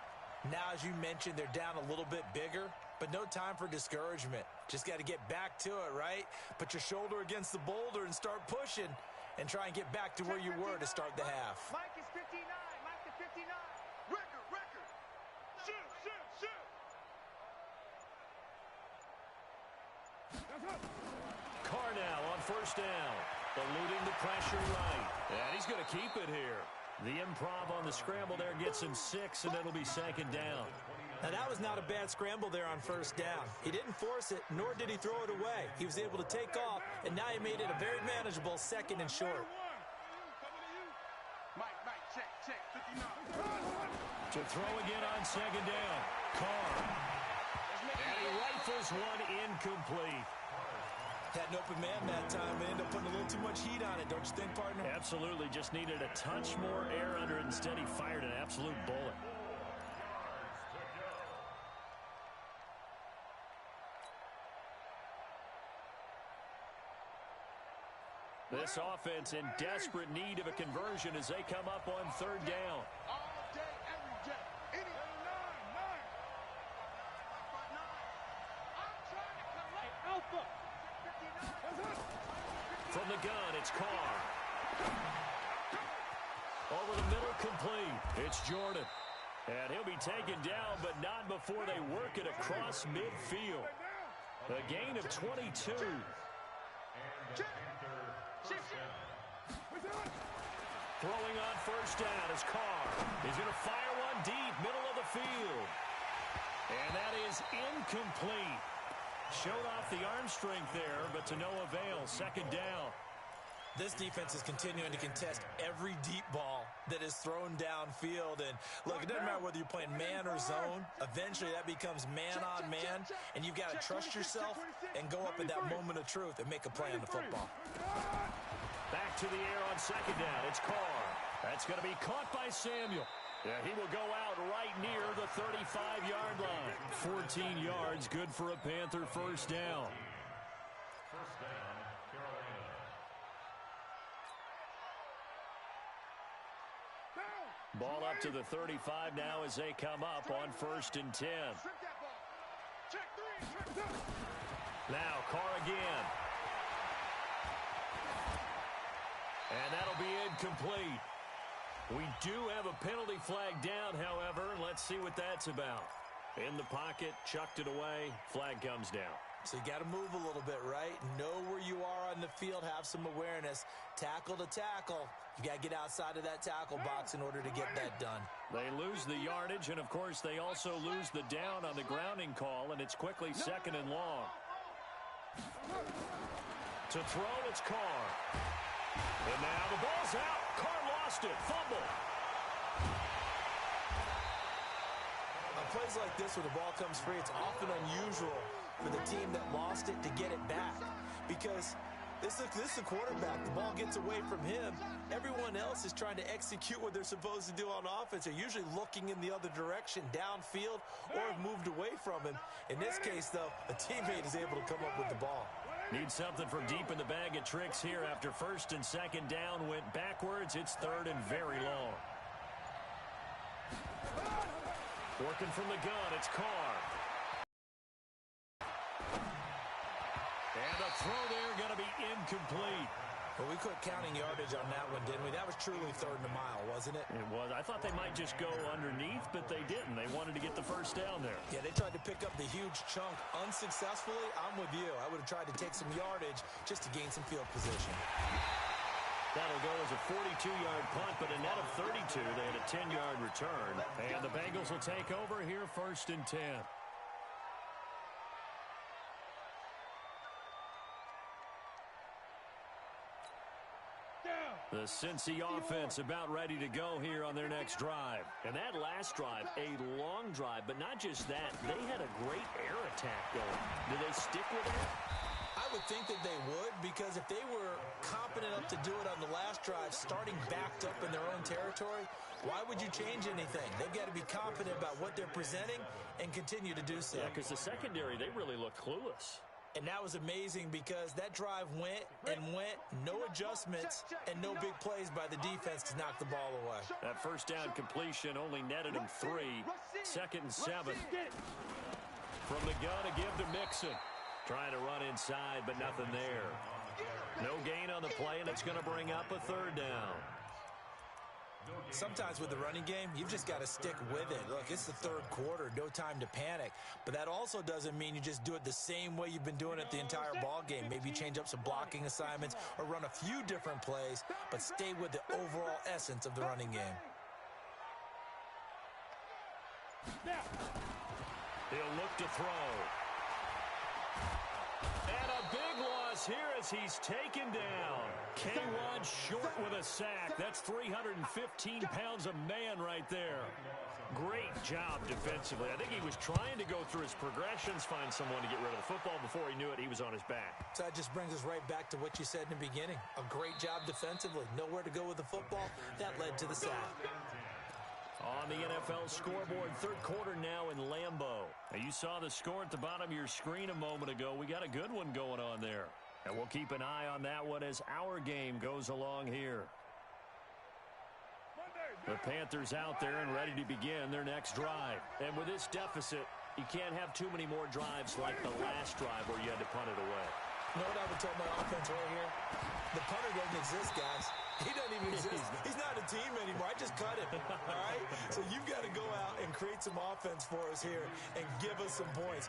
Now, as you mentioned, they're down a little bit bigger, but no time for discouragement. Just got to get back to it, right? Put your shoulder against the boulder and start pushing and try and get back to where you were to start the half. Mike is 59. Mike to 59. Record. Shoot. Carr now on first down. Eluding the pressure right. And he's going to keep it here. The improv on the scramble there gets him 6, and it'll be second down. Now, that was not a bad scramble there on first down. He didn't force it, nor did he throw it away. He was able to take off, and now he made it a very manageable second and short. Mike, check. 59. To throw again on second down. Carr. And he rifles one incomplete. Had an open man that time, but ended up putting a little too much heat on it, don't you think, partner? Absolutely. Just needed a touch more air under it. Instead, he fired an absolute bullet. This offense in desperate need of a conversion as they come up on third down. All day, every day. Any 9. I'm trying to collect. Alpha. From the gun, it's Carr. Over the middle, complete. It's Jordan. And he'll be taken down, but not before they work it across midfield. A gain of 22. Throwing on first down is Carr. He's going to fire one deep, middle of the field. And that is incomplete. Showed off the arm strength there, but to no avail. Second down. This defense is continuing to contest every deep ball that is thrown downfield. And look, it doesn't matter whether you're playing man or zone. Eventually, that becomes man on man, and you've got to trust yourself and go up at that moment of truth and make a play on the football. Back to the air on second down. It's Carr. That's going to be caught by Samuel. Yeah, he will go out right near the 35-yard line. 14 yards, good for a Panther first down. First down, Carolina. Ball up to the 35 now as they come up on 1st and 10. Now Carr again. And that'll be incomplete. We do have a penalty flag down, however. Let's see what that's about. In the pocket, chucked it away, flag comes down. So you got to move a little bit, right? Know where you are on the field, have some awareness. Tackle to tackle. You got to get outside of that tackle box in order to get that done. They lose the yardage, and of course they also lose the down on the grounding call, and it's quickly 2nd and long. To throw, it's Carr. And now the ball's out. Carr lost it. Fumble. On plays like this where the ball comes free, it's often unusual for the team that lost it to get it back. Because this is the quarterback. The ball gets away from him. Everyone else is trying to execute what they're supposed to do on offense. They're usually looking in the other direction, downfield, or have moved away from him. In this case, though, a teammate is able to come up with the ball. Need something from deep in the bag of tricks here after 1st and 2nd down went backwards. It's 3rd and very long. Working from the gun, it's Carr. And the throw there going to be incomplete. Well, we quit counting yardage on that one, didn't we? That was truly 3rd and a mile, wasn't it? It was. I thought they might just go underneath, but they didn't. They wanted to get the first down there. Yeah, they tried to pick up the huge chunk unsuccessfully. I'm with you. I would have tried to take some yardage just to gain some field position. That'll go as a 42-yard punt, but a net of 32. They had a 10-yard return. And the Bengals will take over here 1st and 10. The Cincy offense about ready to go here on their next drive. And that last drive, a long drive, but not just that. They had a great air attack going. Do they stick with that? I would think that they would, because if they were competent enough to do it on the last drive, starting backed up in their own territory, why would you change anything? They've got to be confident about what they're presenting and continue to do so. Yeah, because the secondary, they really look clueless. And that was amazing because that drive went and went, no adjustments, and no big plays by the defense to knock the ball away. That first down completion only netted him 3. 2nd and 7. From the gun to give to Mixon. Trying to run inside, but nothing there. No gain on the play, and it's going to bring up a 3rd down. Sometimes with the running game, you've just got to stick with it. Look, it's the 3rd quarter, no time to panic. But that also doesn't mean you just do it the same way you've been doing it the entire ball game. Maybe change up some blocking assignments or run a few different plays, but stay with the overall essence of the running game. He'll look to throw. And a big loss here as he's taken down. K1 short with a sack. That's 315 pounds of man right there. Great job defensively. I think he was trying to go through his progressions, find someone to get rid of the football. Before he knew it, he was on his back. So that just brings us right back to what you said in the beginning. A great job defensively. Nowhere to go with the football. That led to the sack. On the NFL scoreboard, 3rd quarter now in Lambeau. Now, you saw the score at the bottom of your screen a moment ago. We got a good one going on there. And we'll keep an eye on that one as our game goes along here. The Panthers out there and ready to begin their next drive. And with this deficit, you can't have too many more drives like the last drive where you had to punt it away. You know what I would tell my offense right here? The punter doesn't exist, guys. He doesn't even exist. He's not a team anymore. I just cut him, all right? So you've got to go out and create some offense for us here and give us some points.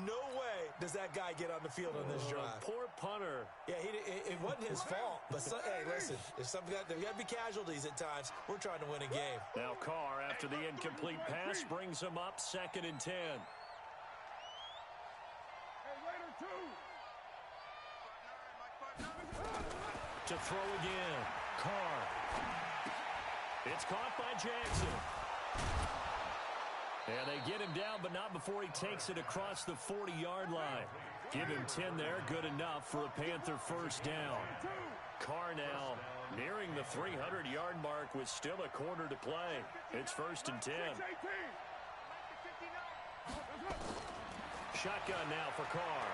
No way does that guy get on the field on this drive. Poor punter. Yeah, it wasn't his fault. But, hey, listen, there's got to be casualties at times. We're trying to win a game. Now Carr, after the incomplete pass, brings him up 2nd and 10. To throw again. Carr. It's caught by Jackson. And they get him down, but not before he takes it across the 40-yard line. Give him 10 there. Good enough for a Panther first down. Carr now Nearing the 300-yard mark with still a quarter to play. It's 1st and 10. Shotgun now for Carr.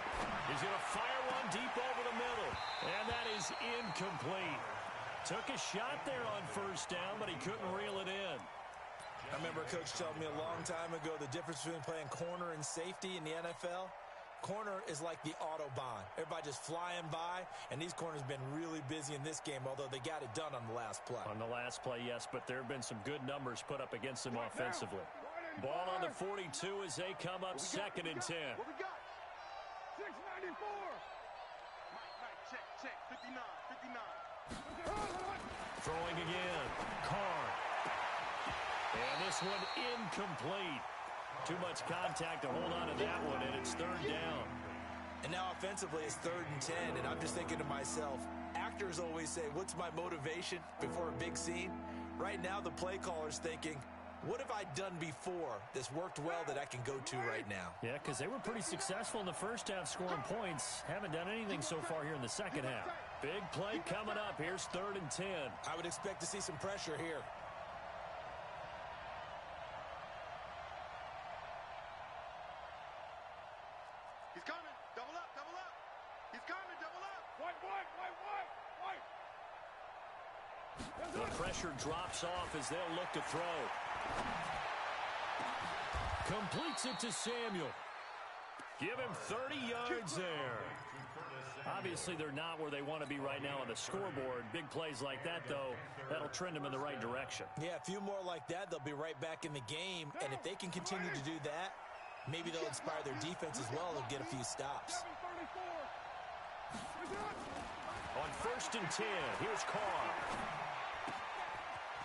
He's going to fire one deep over the middle. And that is incomplete. Took a shot there on 1st down, but he couldn't reel it in. I remember Coach told me a long time ago the difference between playing corner and safety in the NFL. Corner is like the Autobahn. Everybody just flying by, and these corners have been really busy in this game, although they got it done on the last play. On the last play, yes, but there have been some good numbers put up against them offensively. Ball on the 42 as they come up 2nd and 10. What we got? 694. Check. 59. Throwing again. Carr. And this one incomplete. Too much contact to hold on to that one, and it's 3rd down. And now offensively it's 3rd and 10, and I'm just thinking to myself, actors always say, what's my motivation before a big scene? Right now the play caller's thinking, what have I done before that's worked well that I can go to right now? Yeah, because they were pretty successful in the first half scoring points. Haven't done anything so far here in the second half. Big play coming up. Here's 3rd and 10. I would expect to see some pressure here. He's coming. Double up. He's coming. Double up. White. The pressure drops off as they'll look to throw. Completes it to Samuel. Give him 30 yards there. Obviously, they're not where they want to be right now on the scoreboard. Big plays like that, though, that'll trend them in the right direction. Yeah, a few more like that, they'll be right back in the game. And if they can continue to do that, maybe they'll inspire their defense as well and get a few stops. On 1st and 10, here's Carr.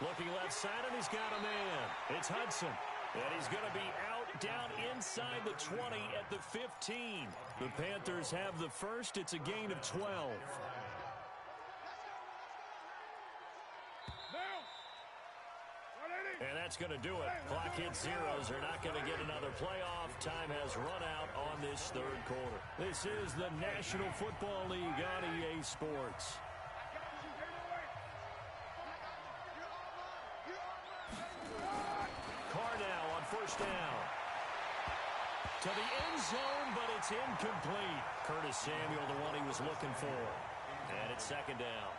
Looking left side, and he's got a man. It's Hudson. And he's going to be out down inside the 20 at the 15. The Panthers have the first. It's a gain of 12. And that's going to do it. Clock hits zeros. They're not going to get another playoff. Time has run out on this 3rd quarter. This is the National Football League on EA Sports. Carr now on 1st down. To the end zone, but it's incomplete. Curtis Samuel, the one he was looking for. And it's 2nd down.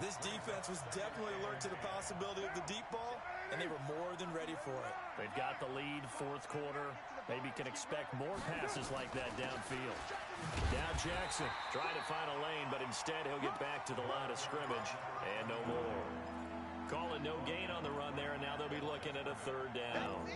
This defense was definitely alert to the possibility of the deep ball, and they were more than ready for it. They've got the lead 4th quarter. Maybe can expect more passes like that downfield. Now Jackson trying to find a lane, but instead he'll get back to the line of scrimmage and no more. Calling no gain on the run there, and now they'll be looking at a 3rd down.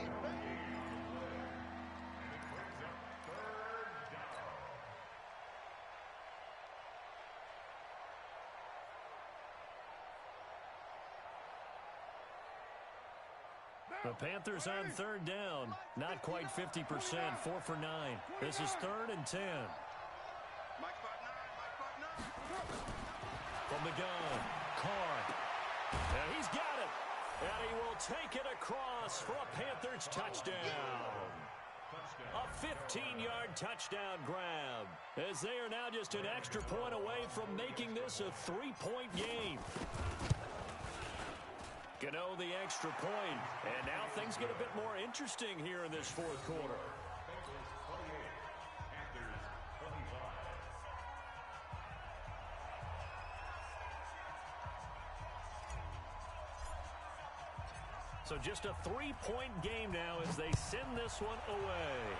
The Panthers on 3rd down. Not quite 50%. 4 for 9. This is 3rd and 10. Mike 5'9". From the gun, Carr. And he's got it. And he will take it across for a Panthers touchdown. A 15-yard touchdown grab. As they are now just an extra point away from making this a 3-point game. Gano the extra point, and now things get a bit more interesting here in this 4th quarter. So just a 3-point game now as they send this one away.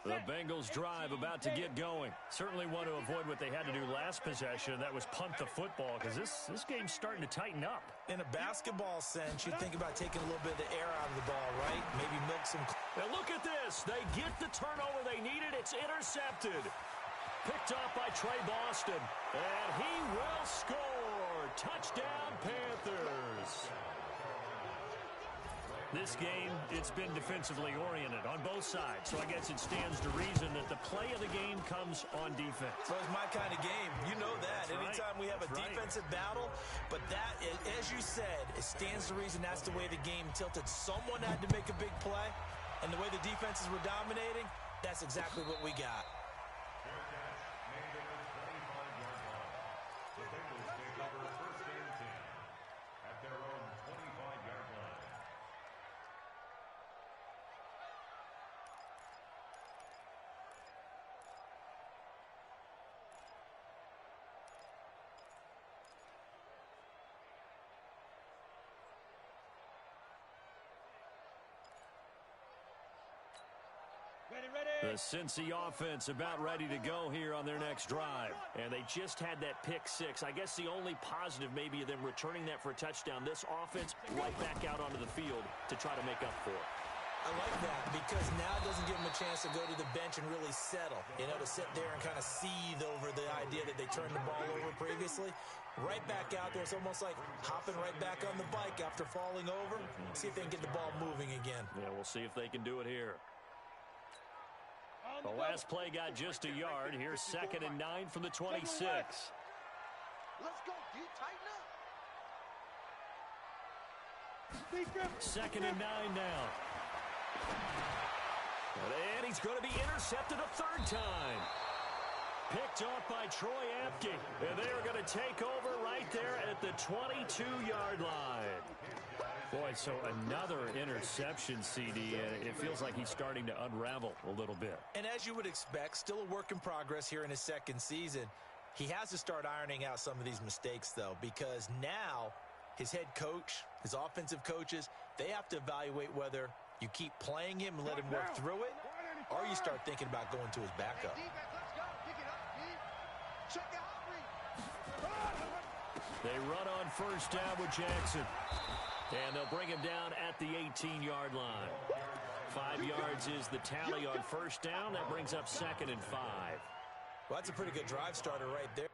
The Bengals drive about to get going. Certainly want to avoid what they had to do last possession. That was punt the football because this game's starting to tighten up. In a basketball sense, you think about taking a little bit of the air out of the ball, right? Maybe milk some. Now look at this. They get the turnover they needed. It's intercepted. Picked off by Trey Boston. And he will score. Touchdown, Panthers. This game, it's been defensively oriented on both sides, so I guess it stands to reason that the play of the game comes on defense. So it's my kind of game. You know that. That's Anytime we have a defensive battle, but that, as you said, it stands to reason that's the way the game tilted. Someone had to make a big play, and the way the defenses were dominating, that's exactly what we got. The Bengals take over first and 10 at their own 25-yard line. The Cincy offense about ready to go here on their next drive. And they just had that pick six. I guess the only positive maybe of them returning that for a touchdown. This offense right back out onto the field to try to make up for it. I like that because now it doesn't give them a chance to go to the bench and really settle. You know, to sit there and kind of seethe over the idea that they turned the ball over previously. Right back out there. It's almost like hopping right back on the bike after falling over. See if they can get the ball moving again. Yeah, we'll see if they can do it here. The last play got just a yard. Here's 2nd and 9 from the 26. Let's go, D. Tighten up. 2nd and 9 now. And he's going to be intercepted a third time. Picked off by Troy Apke. And they are going to take over right there at the 22-yard line. Boy, so another interception, CD. It feels like he's starting to unravel a little bit. And as you would expect, still a work in progress here in his second season. He has to start ironing out some of these mistakes, though, because now his head coach, his offensive coaches, they have to evaluate whether you keep playing him and let him work through it, or you start thinking about going to his backup. Hey, defense, let's go. Pick it up, D. Check the hot read. They run on first down with Jackson. And they'll bring him down at the 18-yard line. 5 yards is the tally on first down. That brings up 2nd and 5. Well, that's a pretty good drive starter right there.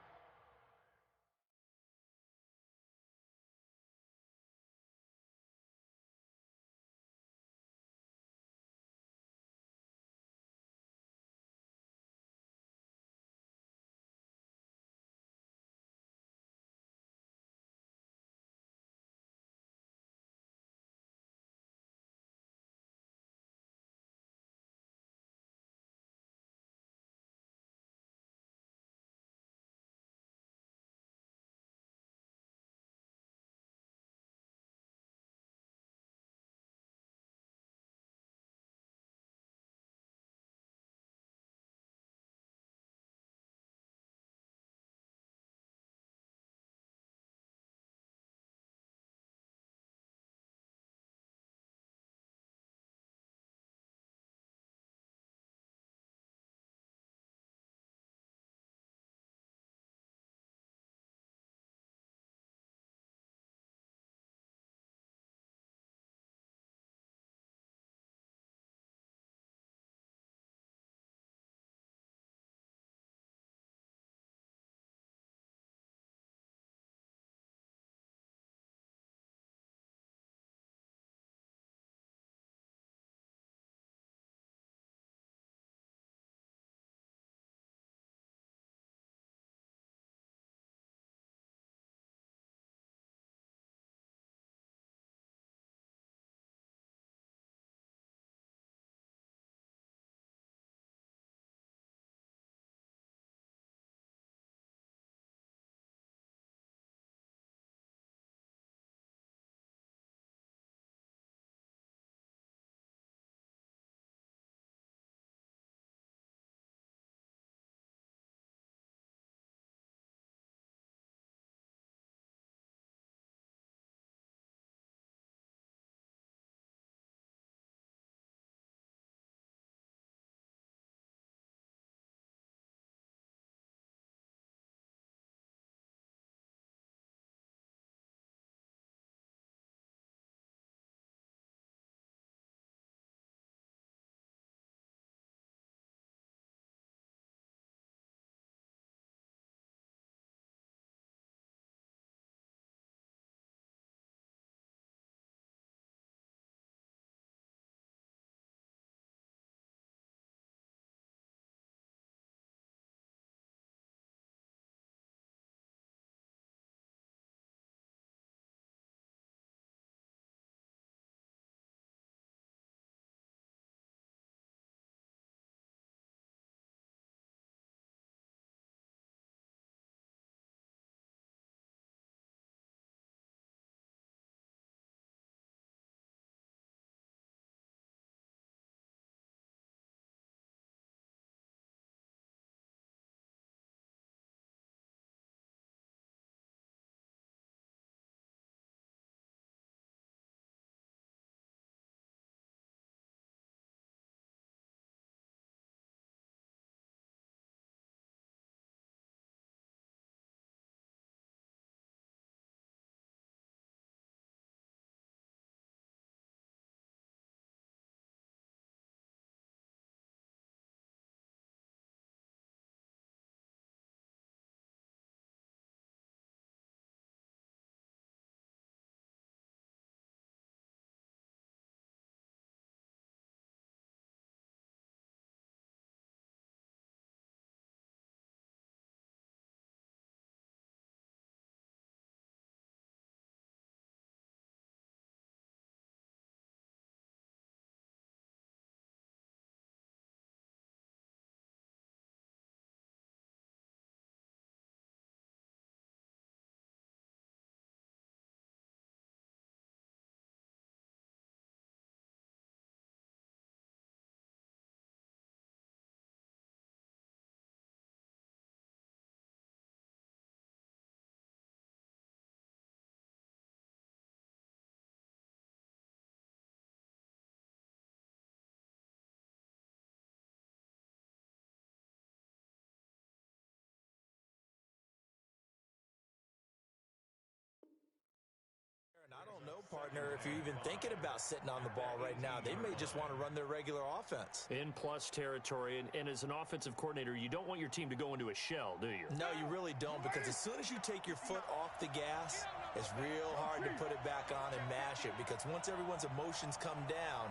partner if you're even thinking about sitting on the ball right now. They may just want to run their regular offense. In plus territory, and as an offensive coordinator, you don't want your team to go into a shell, do you? No, you really don't, because as soon as you take your foot off the gas, it's real hard to put it back on and mash it, because once everyone's emotions come down,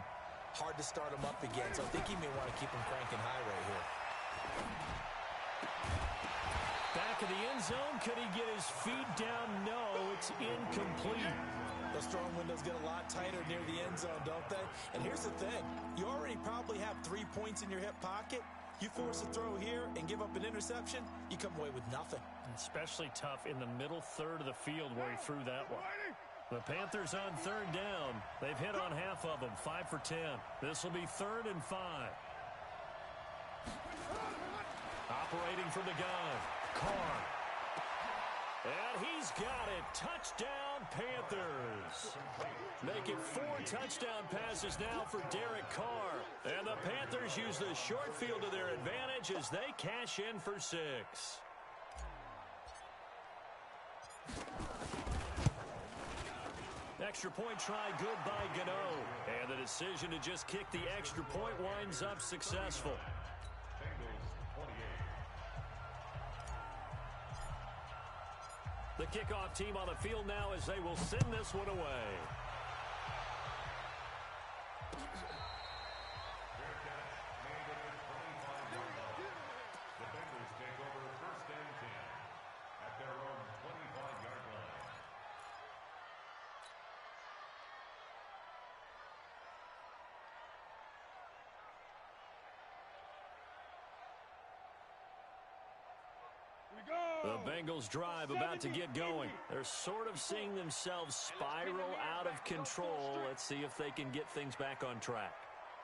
hard to start them up again. So I think he may want to keep them cranking high right here. Back of the end zone. Could he get his feet down? No, it's incomplete. Those throwing windows get a lot tighter near the end zone, don't they? And here's the thing. You already probably have 3 points in your hip pocket. You force a throw here and give up an interception, you come away with nothing. Especially tough in the middle third of the field where he threw that one. The Panthers on third down. They've hit on half of them, 5 for 10. This will be 3rd and 5. Operating from the gun, Carr. And he's got it. Touchdown, Panthers. Make it 4 touchdown passes now for Derek Carr. And the Panthers use the short field to their advantage as they cash in for 6. Extra point try good by Gano. And the decision to just kick the extra point winds up successful. The kickoff team on the field now as they will send this one away. The Bengals take over 1st and 10 at their own 25-yard line. The Bengals drive about to get going. They're sort of seeing themselves spiral out of control. Let's see if they can get things back on track.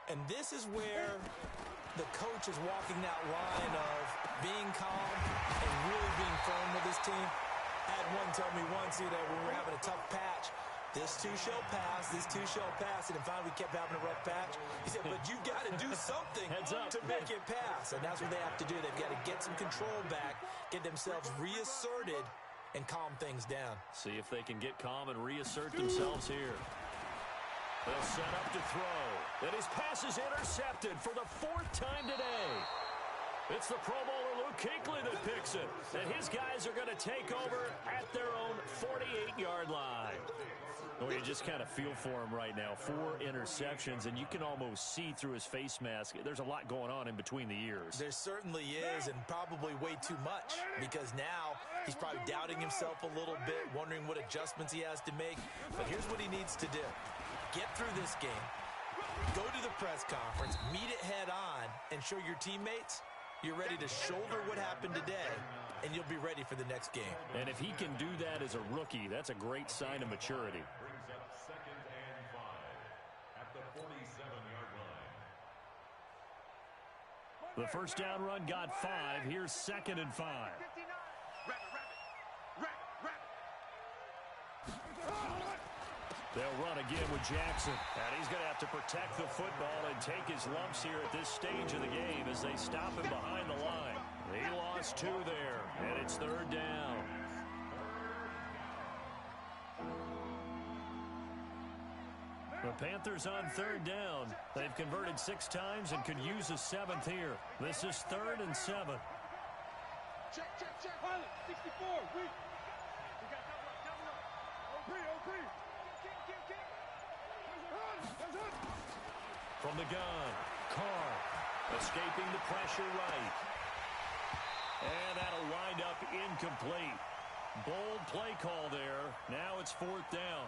And this is where the coach is walking that line of being calm and really being firm with his team. I had one tell me once, when we were having a tough patch, this too shall pass, this too shall pass. And finally we kept having a rough patch. He said, but you've got to do something to make it pass. And that's what they have to do. They've got to get some control back, get themselves reasserted, and calm things down. See if they can get calm and reassert themselves here. They'll set up to throw. And his pass is intercepted for the 4th time today. It's the Pro Bowler Luke Kuechly that picks it. And his guys are going to take over at their own 48-yard line. Well, you just kind of feel for him right now. 4 interceptions, and you can almost see through his face mask. There's a lot going on in between the ears. There certainly is, and probably way too much, because now he's probably doubting himself a little bit, wondering what adjustments he has to make. But here's what he needs to do. Get through this game, go to the press conference, meet it head on, and show your teammates you're ready to shoulder what happened today, and you'll be ready for the next game. And if he can do that as a rookie, that's a great sign of maturity. Brings up 2nd and 5 at the 47-yard line. The first down run got 5. Here's 2nd and 5. They'll run again with Jackson. And he's going to have to protect the football and take his lumps here at this stage of the game as they stop him behind the line. He lost 2 there, and it's 3rd down. The Panthers on 3rd down. They've converted 6 times and could use a 7th here. This is 3rd and 7. Check. Pilot, 64, we got double up. OP. From the gun, Carr escaping the pressure right. And that'll wind up incomplete. Bold play call there. Now it's 4th down.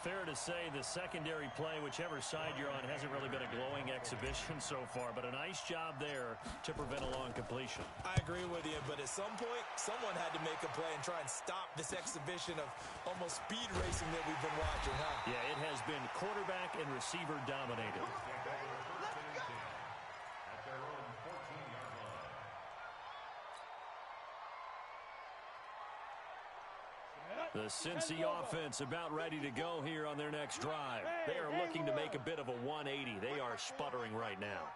Fair to say the secondary play, whichever side you're on, hasn't really been a glowing exhibition so far, but a nice job there to prevent a long completion. I agree with you, but at some point, someone had to make a play and try and stop this exhibition of almost speed racing that we've been watching, huh? Yeah, it has been quarterback and receiver dominated. Take over 1st and 10 at their own 14-yard line. The Cincy offense about ready to go here on their next drive. They are looking to make a bit of a 180. They are sputtering right now.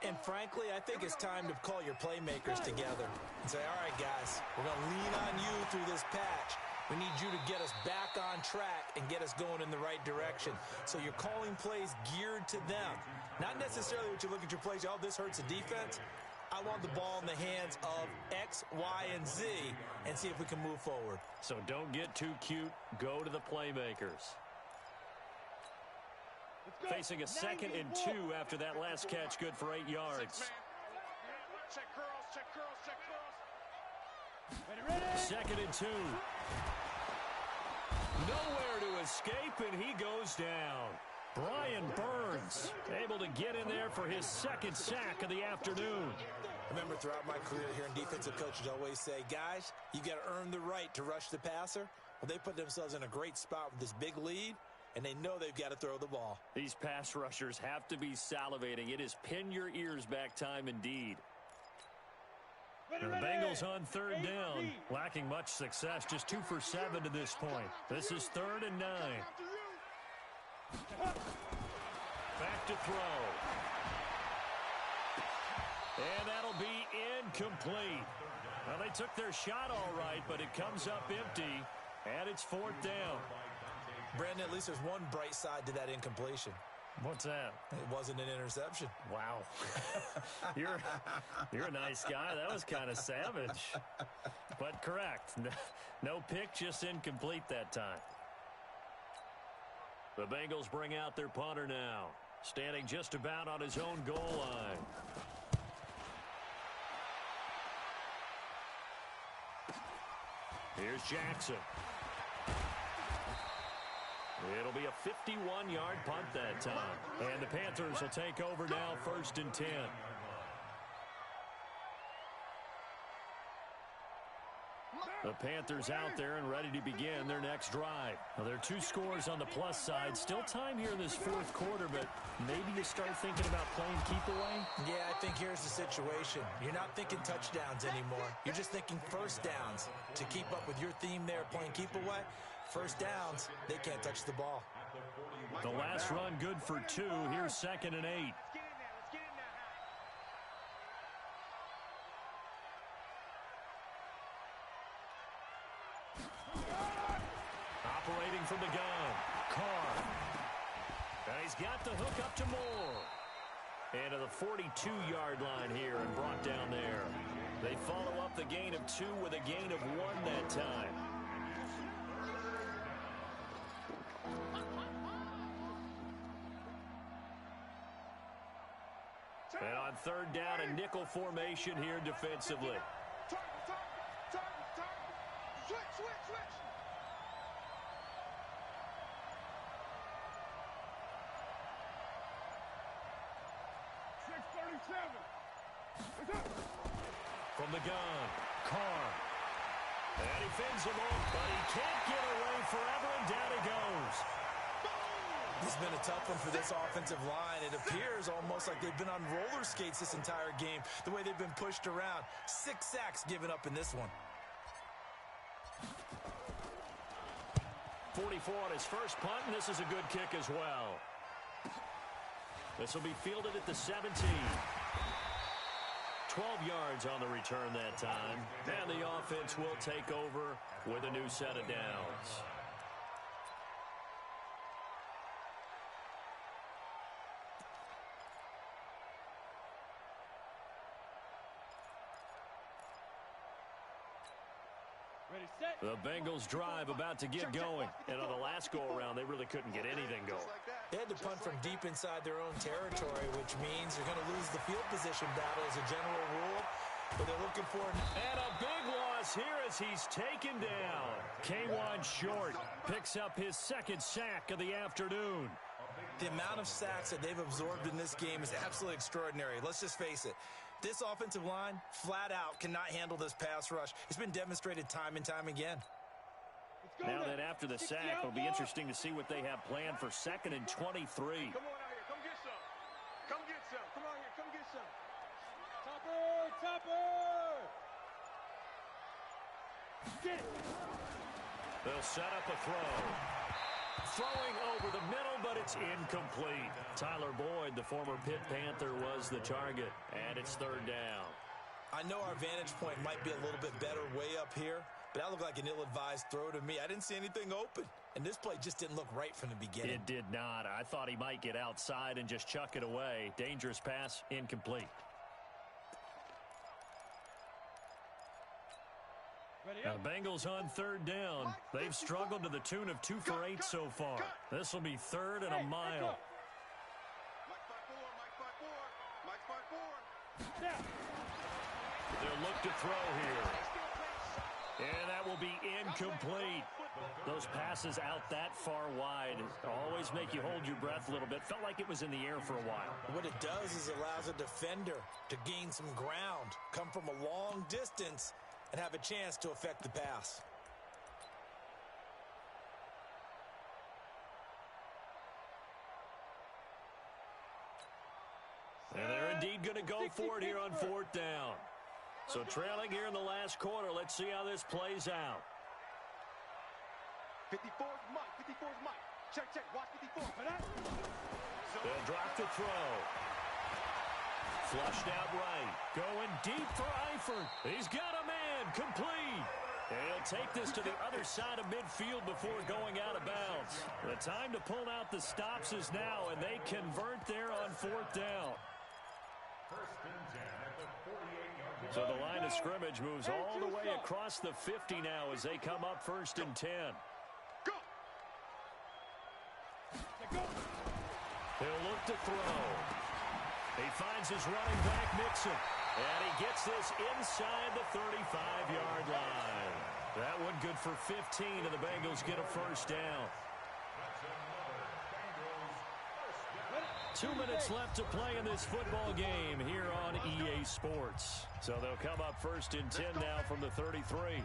And frankly, I think it's time to call your playmakers together and say, all right, guys, we're going to lean on you through this patch. We need you to get us back on track and get us going in the right direction. So you're calling plays geared to them. Not necessarily what you look at your plays, oh, this hurts the defense. I want the ball in the hands of X, Y, and Z and see if we can move forward. So don't get too cute. Go to the playmakers. Facing a 2nd and 2 after that last catch, good for 8 yards. Check curls, check curls, check curls. 2nd and 2. Nowhere to escape, and he goes down. Brian Burns able to get in there for his 2nd sack of the afternoon. Remember, throughout my career here in defensive coaches always say, guys, you got to earn the right to rush the passer. Well, they put themselves in a great spot with this big lead, and they know they've got to throw the ball. These pass rushers have to be salivating. It is pin your ears back time indeed. The Bengals on 3rd down, lacking much success, just 2 for 7 to this point. This is 3rd and 9. Back to throw. And that'll be incomplete. Well, they took their shot all right, but it comes up empty, and it's 4th down. Brandon, at least there's one bright side to that incompletion. What's that? It wasn't an interception. Wow. You're a nice guy. That was kind of savage. But correct. No pick, just incomplete that time. The Bengals bring out their punter now, standing just about on his own goal line. Here's Jackson. It'll be a 51-yard punt that time. And the Panthers will take over now, 1st and 10. The Panthers out there and ready to begin their next drive. Now, there are 2 scores on the plus side. Still time here in this 4th quarter, but maybe you start thinking about playing keep away? Yeah, I think here's the situation. You're not thinking touchdowns anymore. You're just thinking first downs. To keep up with your theme there, playing keep away, first downs, they can't touch the ball. The last run good for 2. Here's 2nd and 8. Operating from the gun, Carr. And he's got the hook up to Moore. And to the 42-yard line here and brought down there. They follow up the gain of 2 with a gain of 1 that time. And on 3rd down, a nickel formation here defensively. Turn. Switch. 6:37. From the gun, Carr. And he fends him off, but he can't get away forever, and down he goes. This has been a tough one for this offensive line. It appears almost like they've been on roller skates this entire game, the way they've been pushed around. 6 sacks given up in this one. 44 on his first punt, and this is a good kick as well. This will be fielded at the 17. 12 yards on the return that time. And the offense will take over with a new set of downs. The Bengals drive about to get going. And on the last go-around, they really couldn't get anything going. They had to punt from deep inside their own territory, which means they're going to lose the field position battle as a general rule. But they're looking for... And a big loss here as he's taken down. K'Wan Short picks up his 2nd sack of the afternoon. The amount of sacks that they've absorbed in this game is absolutely extraordinary. Let's just face it. This offensive line, flat out, cannot handle this pass rush. It's been demonstrated time and time again. Now then, after the sack, it'll be interesting to see what they have planned for 2nd and 23. Come on out here. Come get some. Come get some. Come on here. Come get some. Topper! Get it. They'll set up a throw. Throwing over the middle, but it's incomplete. Tyler Boyd, the former Pitt Panther, was the target, and it's 3rd down. I know our vantage point might be a little bit better way up here, but that looked like an ill-advised throw to me. I didn't see anything open, and this play just didn't look right from the beginning. It did not. I thought he might get outside and just chuck it away. Dangerous pass, incomplete. The Bengals on third down. They've struggled to the tune of 2 for 8 so far. This will be 3rd and a mile. They'll look to throw here. And that will be incomplete. Those passes out that far wide always make you hold your breath a little bit. Felt like it was in the air for a while. What it does is it allows a defender to gain some ground, come from a long distance, and have a chance to affect the pass. And they're indeed going to go for it here on 4th down. So trailing here in the last quarter. Let's see how this plays out. 54 is Mike. 54 is Mike. Check, check. Watch 54. They'll drop the throw. Flushed out right. Going deep for Eifert. He's got a man. Complete. He'll take this to the other side of midfield before going out of bounds. The time to pull out the stops is now, and they convert there on 4th down. First and 10 at the 48-yard line. So the line of scrimmage moves all the way across the 50 now as they come up 1st and 10. Go. He'll look to throw. He finds his running back, Mixon. And he gets this inside the 35-yard line. That one good for 15, and the Bengals get a 1st down. 2 minutes left to play in this football game here on EA Sports. So they'll come up 1st and 10 now from the 33.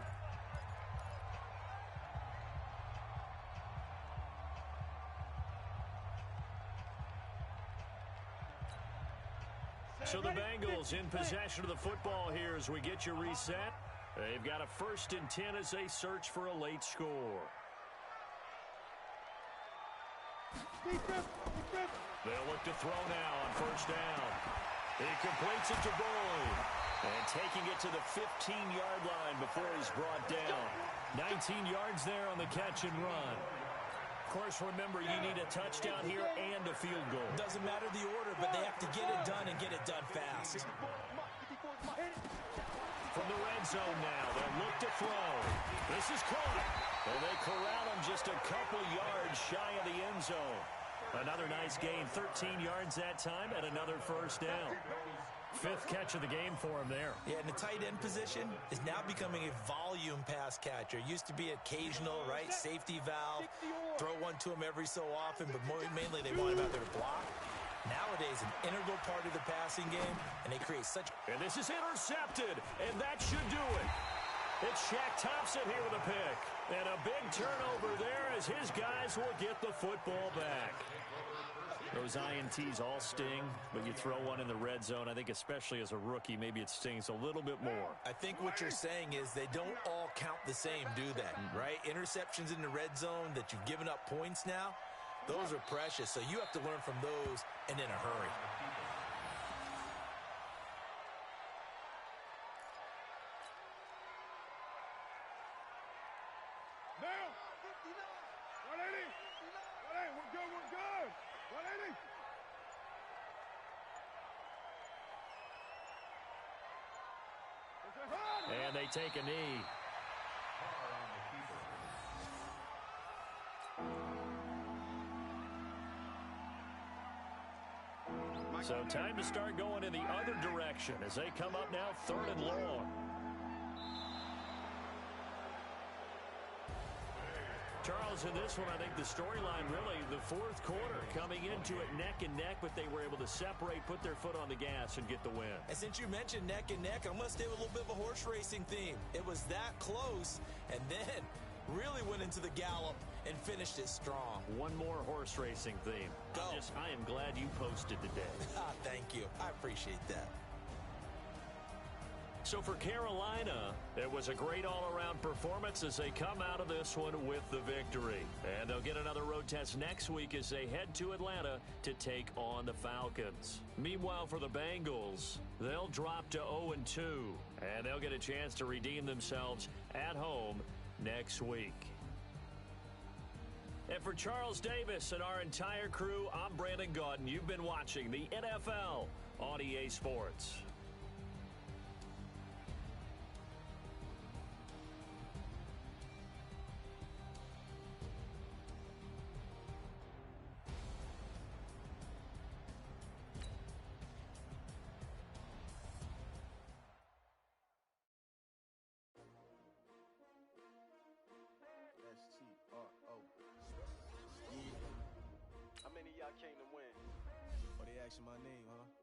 So the Bengals in possession of the football here as we get you reset. They've got a 1st and 10 as they search for a late score. They'll look to throw now on 1st down. He completes it to Boyd. And taking it to the 15-yard line before he's brought down. 19 yards there on the catch and run. Of course, remember, you need a touchdown here and a field goal. Doesn't matter the order, but they have to get it done and get it done fast. From the red zone now, they'll look to throw. This is caught. And they corral him just a couple yards shy of the end zone. Another nice gain, 13 yards that time, and another 1st down. 5th catch of the game for him there. Yeah, and the tight end position is now becoming a volume pass catcher. Used to be occasional, right? Safety valve. Throw one to him every so often, but mainly they want him out there to block. Nowadays, an integral part of the passing game, and they create such... And this is intercepted, and that should do it. It's Shaq Thompson here with a pick. And a big turnover there as his guys will get the football back. Those INTs all sting, but you throw one in the red zone, I think especially as a rookie, maybe it stings a little bit more. I think what you're saying is they don't all count the same, do they? Right? Interceptions in the red zone that you've given up points now, those are precious. So you have to learn from those and in a hurry. Now. 180. 180. We're good. We're good. 180. And they take a knee. So time to start going in the other direction as they come up now 3rd and long. Charles, in this one, I think the storyline really, the 4th quarter, coming into it neck and neck, but they were able to separate, put their foot on the gas, and get the win. And since you mentioned neck and neck, I'm going to stay with a little bit of a horse racing theme. It was that close, and then really went into the gallop and finished it strong. One more horse racing theme. Go. I am glad you posted today. Thank you. I appreciate that. So for Carolina, it was a great all-around performance as they come out of this one with the victory. And they'll get another road test next week as they head to Atlanta to take on the Falcons. Meanwhile, for the Bengals, They'll drop to 0-2, and they'll get a chance to redeem themselves at home next week. And for Charles Davis and our entire crew, I'm Brandon Gaudin. You've been watching the NFL on EA Sports. S-T-R-O. How many of y'all came to win? Oh, they asking my name, huh?